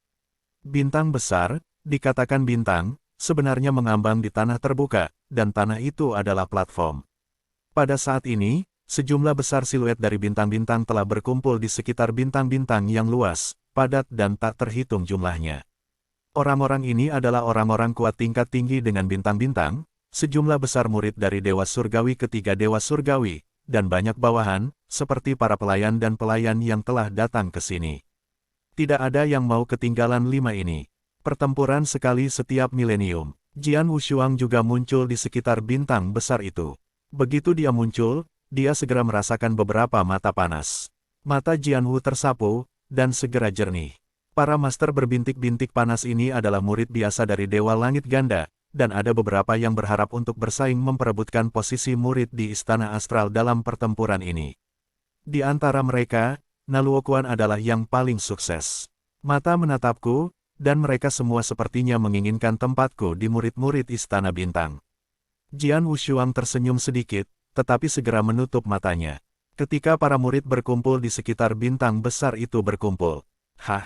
Bintang besar, dikatakan bintang, sebenarnya mengambang di tanah terbuka, dan tanah itu adalah platform. Pada saat ini, sejumlah besar siluet dari bintang-bintang telah berkumpul di sekitar bintang-bintang yang luas, padat dan tak terhitung jumlahnya. Orang-orang ini adalah orang-orang kuat tingkat tinggi dengan bintang-bintang, sejumlah besar murid dari Dewa Surgawi ketiga Dewa Surgawi, dan banyak bawahan, seperti para pelayan dan pelayan yang telah datang ke sini. Tidak ada yang mau ketinggalan 5 ini. Pertempuran sekali setiap milenium. Jian Wushuang juga muncul di sekitar bintang besar itu. Begitu dia muncul, dia segera merasakan beberapa mata panas. Mata Jian Wu tersapu, dan segera jernih. Para master berbintik-bintik panas ini adalah murid biasa dari Dewa Langit Ganda, dan ada beberapa yang berharap untuk bersaing memperebutkan posisi murid di Istana Astral dalam pertempuran ini. Di antara mereka, Naluokuan adalah yang paling sukses. Mata menatapku, dan mereka semua sepertinya menginginkan tempatku di murid-murid Istana Bintang. Jian Wushuang tersenyum sedikit, tetapi segera menutup matanya. Ketika para murid berkumpul di sekitar bintang besar itu berkumpul. Hah.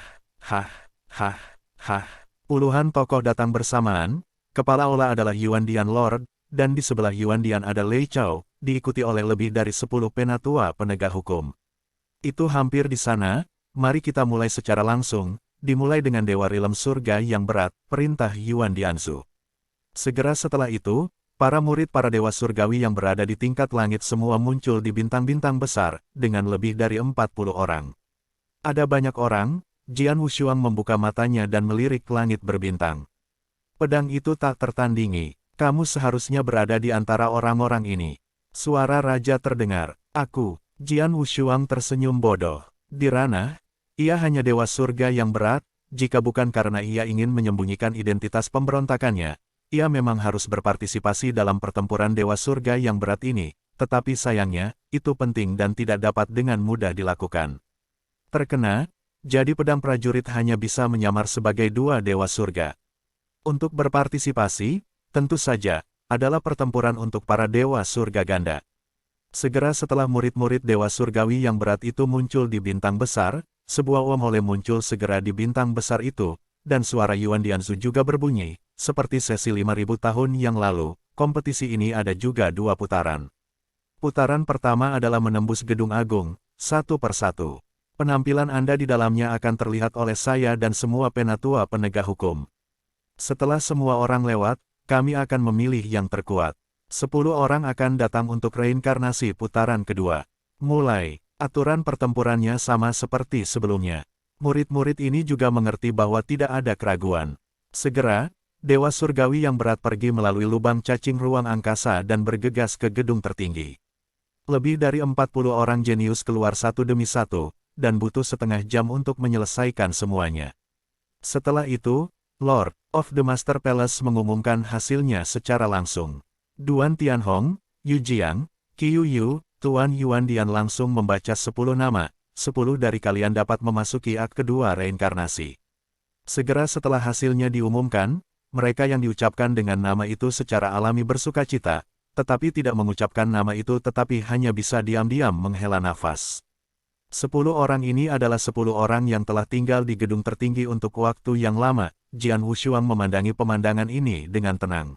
Puluhan tokoh datang bersamaan, kepala olah adalah Yuandian Lord, dan di sebelah Yuandian ada Lei Chao, diikuti oleh lebih dari 10 penatua penegak hukum. Itu hampir di sana, mari kita mulai secara langsung, dimulai dengan Dewa Rilem Surga yang berat, perintah Yuandiansu. Segera setelah itu, para murid para Dewa Surgawi yang berada di tingkat langit semua muncul di bintang-bintang besar, dengan lebih dari 40 orang. Ada banyak orang. Jian Wushuang membuka matanya dan melirik langit berbintang. Pedang itu tak tertandingi. Kamu seharusnya berada di antara orang-orang ini. Suara raja terdengar. Aku, Jian Wushuang tersenyum bodoh. Di ranah, ia hanya dewa surga yang berat, jika bukan karena ia ingin menyembunyikan identitas pemberontakannya. Ia memang harus berpartisipasi dalam pertempuran dewa surga yang berat ini, tetapi sayangnya, itu penting dan tidak dapat dengan mudah dilakukan. Terkena, jadi pedang prajurit hanya bisa menyamar sebagai dua dewa surga. Untuk berpartisipasi, tentu saja, adalah pertempuran untuk para dewa surga ganda. Segera setelah murid-murid dewa surgawi yang berat itu muncul di bintang besar, sebuah wormhole muncul segera di bintang besar itu, dan suara Yuan Dianzu juga berbunyi, seperti sesi 5.000 tahun yang lalu. Kompetisi ini ada juga dua putaran. Putaran pertama adalah menembus gedung agung, satu persatu. Penampilan Anda di dalamnya akan terlihat oleh saya dan semua penatua penegak hukum. Setelah semua orang lewat, kami akan memilih yang terkuat. 10 orang akan datang untuk reinkarnasi putaran kedua. Mulai, aturan pertempurannya sama seperti sebelumnya. Murid-murid ini juga mengerti bahwa tidak ada keraguan. Segera, Dewa Surgawi yang berat pergi melalui lubang cacing ruang angkasa dan bergegas ke gedung tertinggi. Lebih dari 40 orang jenius keluar satu demi satu, dan butuh setengah jam untuk menyelesaikan semuanya. Setelah itu, Lord of the Master Palace mengumumkan hasilnya secara langsung. Duan Tianhong, Yu Jiang, Qiu Yu, Tuan Yuan Dian langsung membaca 10 nama, 10 dari kalian dapat memasuki ak kedua reinkarnasi. Segera setelah hasilnya diumumkan, mereka yang diucapkan dengan nama itu secara alami bersukacita, tetapi tidak mengucapkan nama itu tetapi hanya bisa diam-diam menghela nafas. 10 orang ini adalah 10 orang yang telah tinggal di gedung tertinggi untuk waktu yang lama. Jian Wushuang memandangi pemandangan ini dengan tenang.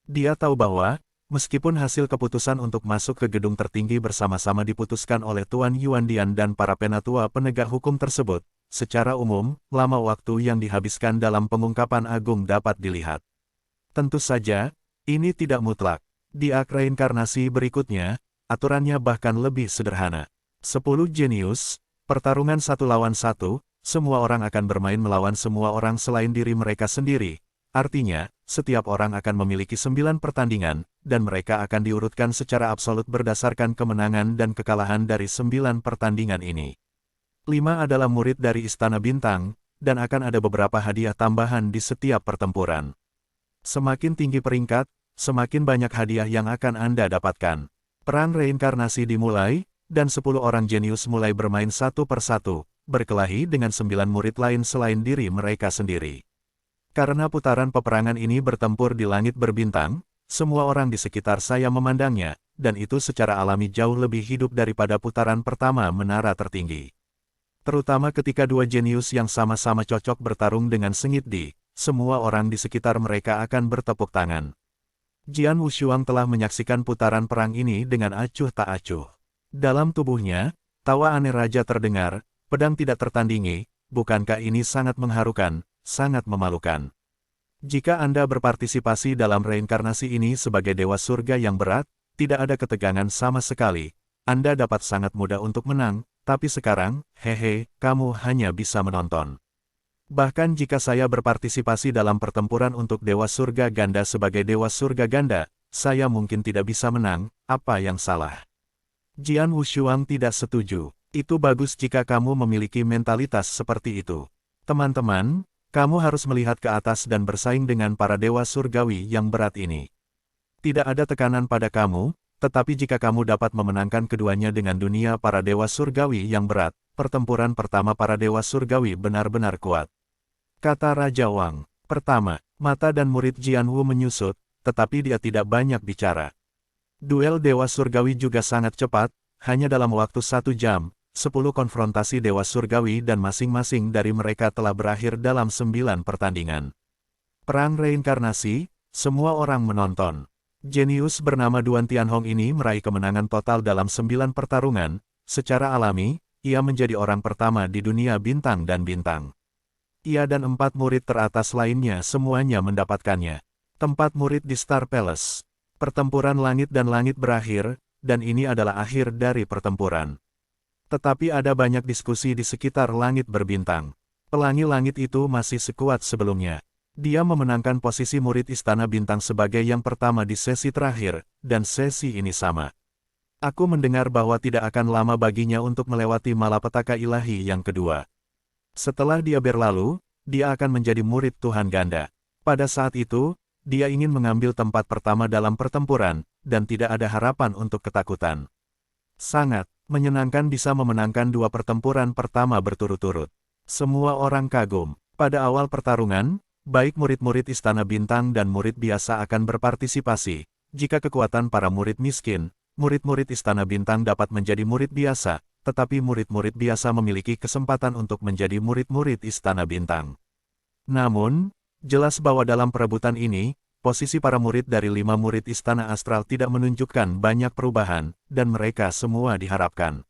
Dia tahu bahwa, meskipun hasil keputusan untuk masuk ke gedung tertinggi bersama-sama diputuskan oleh Tuan Yuan Dian dan para penatua penegak hukum tersebut, secara umum, lama waktu yang dihabiskan dalam pengungkapan agung dapat dilihat. Tentu saja, ini tidak mutlak. Di ak reinkarnasi berikutnya, aturannya bahkan lebih sederhana. 10 jenius, pertarungan 1 lawan 1, semua orang akan bermain melawan semua orang selain diri mereka sendiri. Artinya, setiap orang akan memiliki 9 pertandingan, dan mereka akan diurutkan secara absolut berdasarkan kemenangan dan kekalahan dari 9 pertandingan ini. 5 adalah murid dari Istana Bintang, dan akan ada beberapa hadiah tambahan di setiap pertempuran. Semakin tinggi peringkat, semakin banyak hadiah yang akan Anda dapatkan. Perang reinkarnasi dimulai, dan 10 orang jenius mulai bermain satu persatu, berkelahi dengan 9 murid lain selain diri mereka sendiri. Karena putaran peperangan ini bertempur di langit berbintang, semua orang di sekitar saya memandangnya, dan itu secara alami jauh lebih hidup daripada putaran pertama menara tertinggi. Terutama ketika dua jenius yang sama-sama cocok bertarung dengan sengit semua orang di sekitar mereka akan bertepuk tangan. Jian Wushuang telah menyaksikan putaran perang ini dengan acuh tak acuh. Dalam tubuhnya, tawa aneh raja terdengar. Pedang tidak tertandingi, bukankah ini sangat mengharukan, sangat memalukan? Jika Anda berpartisipasi dalam reinkarnasi ini sebagai dewa surga yang berat, tidak ada ketegangan sama sekali. Anda dapat sangat mudah untuk menang, tapi sekarang, hehe, kamu hanya bisa menonton. Bahkan jika saya berpartisipasi dalam pertempuran untuk dewa surga ganda sebagai dewa surga ganda, saya mungkin tidak bisa menang. Apa yang salah? Jian Wushuang tidak setuju. Itu bagus jika kamu memiliki mentalitas seperti itu. Teman-teman, kamu harus melihat ke atas dan bersaing dengan para dewa surgawi yang berat ini. Tidak ada tekanan pada kamu, tetapi jika kamu dapat memenangkan keduanya dengan dunia para dewa surgawi yang berat, pertempuran pertama para dewa surgawi benar-benar kuat. Kata Raja Wang. Pertama, mata dan murid Jian Wu menyusut, tetapi dia tidak banyak bicara. Duel dewa surgawi juga sangat cepat, hanya dalam waktu 1 jam. 10 konfrontasi dewa surgawi dan masing-masing dari mereka telah berakhir dalam 9 pertandingan. Perang reinkarnasi, semua orang menonton. Jenius bernama Duan Tianhong ini meraih kemenangan total dalam 9 pertarungan. Secara alami, ia menjadi orang pertama di dunia bintang dan bintang. Ia dan 4 murid teratas lainnya semuanya mendapatkannya. Tempat murid di Star Palace. Pertempuran langit dan langit berakhir, dan ini adalah akhir dari pertempuran. Tetapi ada banyak diskusi di sekitar langit berbintang. Pelangi langit itu masih sekuat sebelumnya. Dia memenangkan posisi murid Istana Bintang sebagai yang pertama di sesi terakhir, dan sesi ini sama. Aku mendengar bahwa tidak akan lama baginya untuk melewati malapetaka ilahi yang kedua. Setelah dia berlalu, dia akan menjadi murid Tuhan Ganda. Pada saat itu, dia ingin mengambil tempat pertama dalam pertempuran, dan tidak ada harapan untuk ketakutan. Sangat menyenangkan bisa memenangkan dua pertempuran pertama berturut-turut. Semua orang kagum. Pada awal pertarungan, baik murid-murid Istana Bintang dan murid biasa akan berpartisipasi. Jika kekuatan para murid miskin, murid-murid Istana Bintang dapat menjadi murid biasa, tetapi murid-murid biasa memiliki kesempatan untuk menjadi murid-murid Istana Bintang. Namun, jelas bahwa dalam perebutan ini, posisi para murid dari 5 murid Istana Astral tidak menunjukkan banyak perubahan, dan mereka semua diharapkan.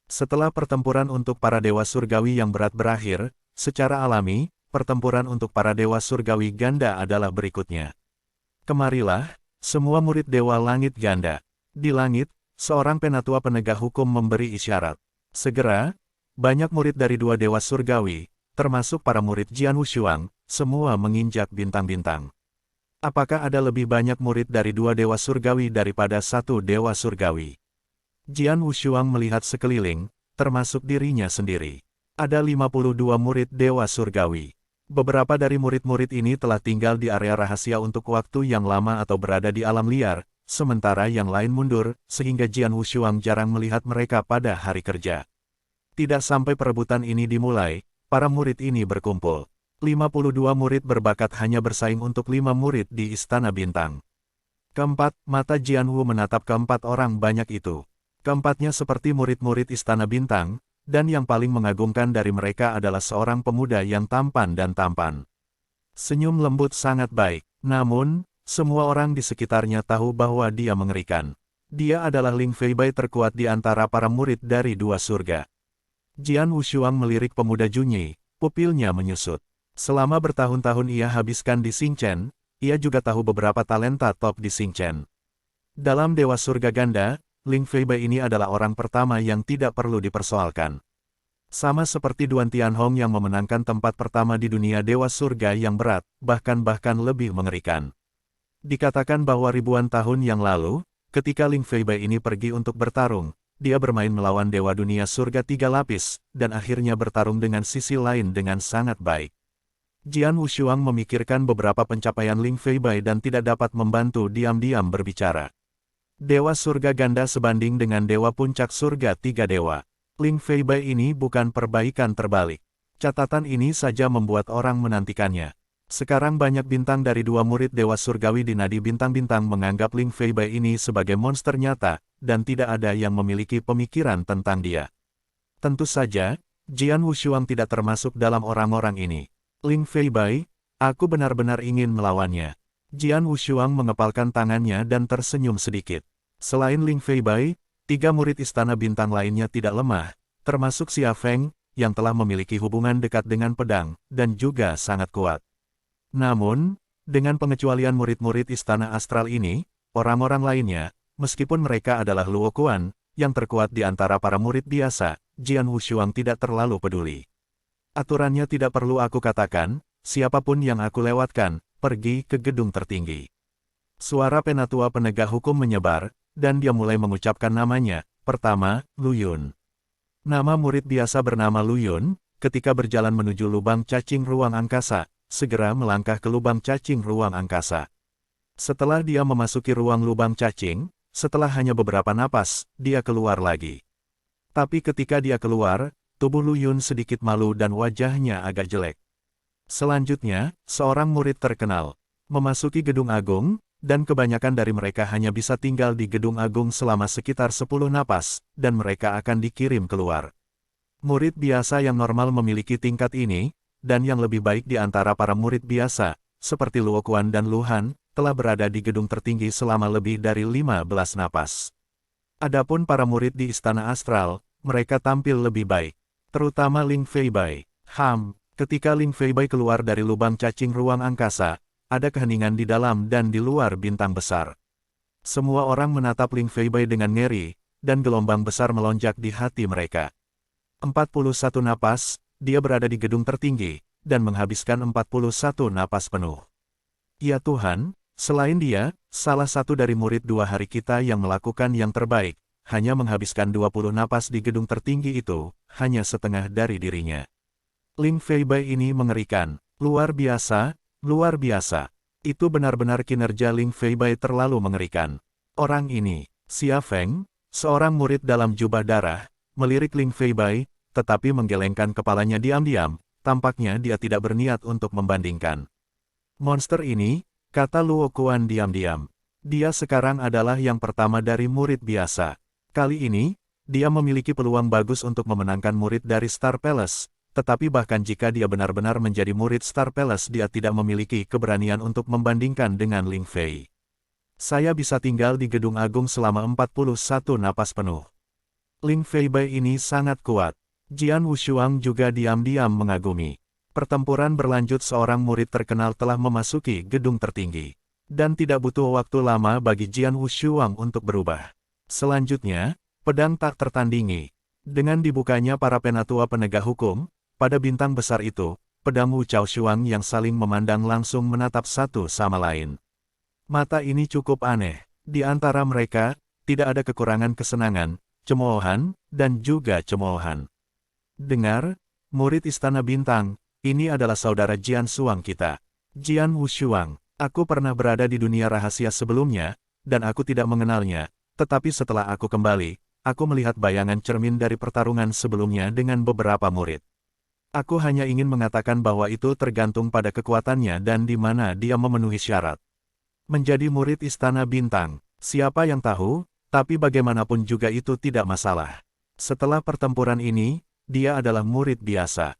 Setelah pertempuran untuk para Dewa Surgawi yang berat berakhir, secara alami, pertempuran untuk para Dewa Surgawi Ganda adalah berikutnya. Kemarilah, semua murid Dewa Langit Ganda. Di langit, seorang penatua penegak hukum memberi isyarat. Segera, banyak murid dari dua Dewa Surgawi, termasuk para murid Jian Wushuang, semua menginjak bintang-bintang. Apakah ada lebih banyak murid dari dua Dewa Surgawi daripada satu Dewa Surgawi? Jian Wushuang melihat sekeliling, termasuk dirinya sendiri. Ada 52 murid Dewa Surgawi. Beberapa dari murid-murid ini telah tinggal di area rahasia untuk waktu yang lama atau berada di alam liar, sementara yang lain mundur, sehingga Jian Wushuang jarang melihat mereka pada hari kerja. Tidak sampai perebutan ini dimulai, para murid ini berkumpul. 52 murid berbakat hanya bersaing untuk 5 murid di Istana Bintang. Keempat, mata Jian Wu menatap keempat orang banyak itu. Keempatnya seperti murid-murid Istana Bintang, dan yang paling mengagumkan dari mereka adalah seorang pemuda yang tampan dan tampan. Senyum lembut sangat baik, namun, semua orang di sekitarnya tahu bahwa dia mengerikan. Dia adalah Ling Feibai terkuat di antara para murid dari dua surga. Jian Wushuang melirik pemuda Junyi, pupilnya menyusut. Selama bertahun-tahun ia habiskan di Xingchen, ia juga tahu beberapa talenta top di Xingchen. Dalam Dewa Surga Ganda, Ling Feibai ini adalah orang pertama yang tidak perlu dipersoalkan. Sama seperti Duan Tianhong yang memenangkan tempat pertama di dunia Dewa Surga yang berat, bahkan lebih mengerikan. Dikatakan bahwa ribuan tahun yang lalu, ketika Ling Feibai ini pergi untuk bertarung, dia bermain melawan Dewa Dunia Surga 3 lapis, dan akhirnya bertarung dengan sisi lain dengan sangat baik. Jian Wushuang memikirkan beberapa pencapaian Ling Feibai dan tidak dapat membantu diam-diam berbicara. Dewa Surga Ganda sebanding dengan Dewa Puncak Surga 3 Dewa. Ling Feibai ini bukan perbaikan terbalik. Catatan ini saja membuat orang menantikannya. Sekarang banyak bintang dari dua murid Dewa Surgawi di Nadi Bintang-Bintang menganggap Ling Feibai ini sebagai monster nyata, dan tidak ada yang memiliki pemikiran tentang dia. Tentu saja, Jian Wushuang tidak termasuk dalam orang-orang ini. Ling Feibai, aku benar-benar ingin melawannya. Jian Wushuang mengepalkan tangannya dan tersenyum sedikit. Selain Ling Feibai, 3 murid Istana Bintang lainnya tidak lemah, termasuk Xia Feng, yang telah memiliki hubungan dekat dengan pedang, dan juga sangat kuat. Namun, dengan pengecualian murid-murid Istana Astral ini, orang-orang lainnya, meskipun mereka adalah Luo Quan, yang terkuat di antara para murid biasa, Jian Wushuang tidak terlalu peduli. Aturannya tidak perlu aku katakan, siapapun yang aku lewatkan, pergi ke gedung tertinggi. Suara penatua penegak hukum menyebar, dan dia mulai mengucapkan namanya. Pertama, Lu Yun. Nama murid biasa bernama Lu Yun, ketika berjalan menuju lubang cacing ruang angkasa, segera melangkah ke lubang cacing ruang angkasa. Setelah dia memasuki ruang lubang cacing, setelah hanya beberapa napas, dia keluar lagi. Tapi ketika dia keluar, tubuh Lu Yun sedikit malu dan wajahnya agak jelek. Selanjutnya, seorang murid terkenal memasuki gedung agung, dan kebanyakan dari mereka hanya bisa tinggal di gedung agung selama sekitar 10 napas, dan mereka akan dikirim keluar. Murid biasa yang normal memiliki tingkat ini, dan yang lebih baik di antara para murid biasa, seperti Luo Quan dan Lu Han, telah berada di gedung tertinggi selama lebih dari 15 napas. Adapun para murid di Istana Astral, mereka tampil lebih baik. Terutama Ling Feibai. Ketika Ling Feibai keluar dari lubang cacing ruang angkasa, ada keheningan di dalam dan di luar bintang besar. Semua orang menatap Ling Feibai dengan ngeri, dan gelombang besar melonjak di hati mereka. 41 napas, dia berada di gedung tertinggi, dan menghabiskan 41 napas penuh. Ya Tuhan, selain dia, salah satu dari murid 2 hari kita yang melakukan yang terbaik, hanya menghabiskan 20 napas di gedung tertinggi itu, hanya setengah dari dirinya. Ling Feibai ini mengerikan, luar biasa, luar biasa. Itu benar-benar kinerja Ling Feibai terlalu mengerikan. Orang ini, Xia Feng, seorang murid dalam jubah darah, melirik Ling Feibai, tetapi menggelengkan kepalanya diam-diam, tampaknya dia tidak berniat untuk membandingkan. Monster ini, kata Luo Kuan diam-diam. Dia sekarang adalah yang pertama dari murid biasa. Kali ini, dia memiliki peluang bagus untuk memenangkan murid dari Star Palace, tetapi bahkan jika dia benar-benar menjadi murid Star Palace dia tidak memiliki keberanian untuk membandingkan dengan Ling Fei. Saya bisa tinggal di Gedung Agung selama 41 napas penuh. Ling Feibai ini sangat kuat. Jian Wushuang juga diam-diam mengagumi. Pertempuran berlanjut, seorang murid terkenal telah memasuki gedung tertinggi. Dan tidak butuh waktu lama bagi Jian Wushuang untuk berubah. Selanjutnya, pedang tak tertandingi. Dengan dibukanya para penatua penegak hukum, pada bintang besar itu, pedang Wu Chaoshuang yang saling memandang langsung menatap satu sama lain. Mata ini cukup aneh. Di antara mereka, tidak ada kekurangan kesenangan, cemoohan, dan juga cemoohan. Dengar, murid Istana Bintang, ini adalah saudara Jian Shuang kita. Jian Wushuang, aku pernah berada di dunia rahasia sebelumnya, dan aku tidak mengenalnya, tetapi setelah aku kembali, aku melihat bayangan cermin dari pertarungan sebelumnya dengan beberapa murid. Aku hanya ingin mengatakan bahwa itu tergantung pada kekuatannya dan di mana dia memenuhi syarat. Menjadi murid Istana Bintang, siapa yang tahu, tapi bagaimanapun juga itu tidak masalah. Setelah pertempuran ini, dia adalah murid biasa.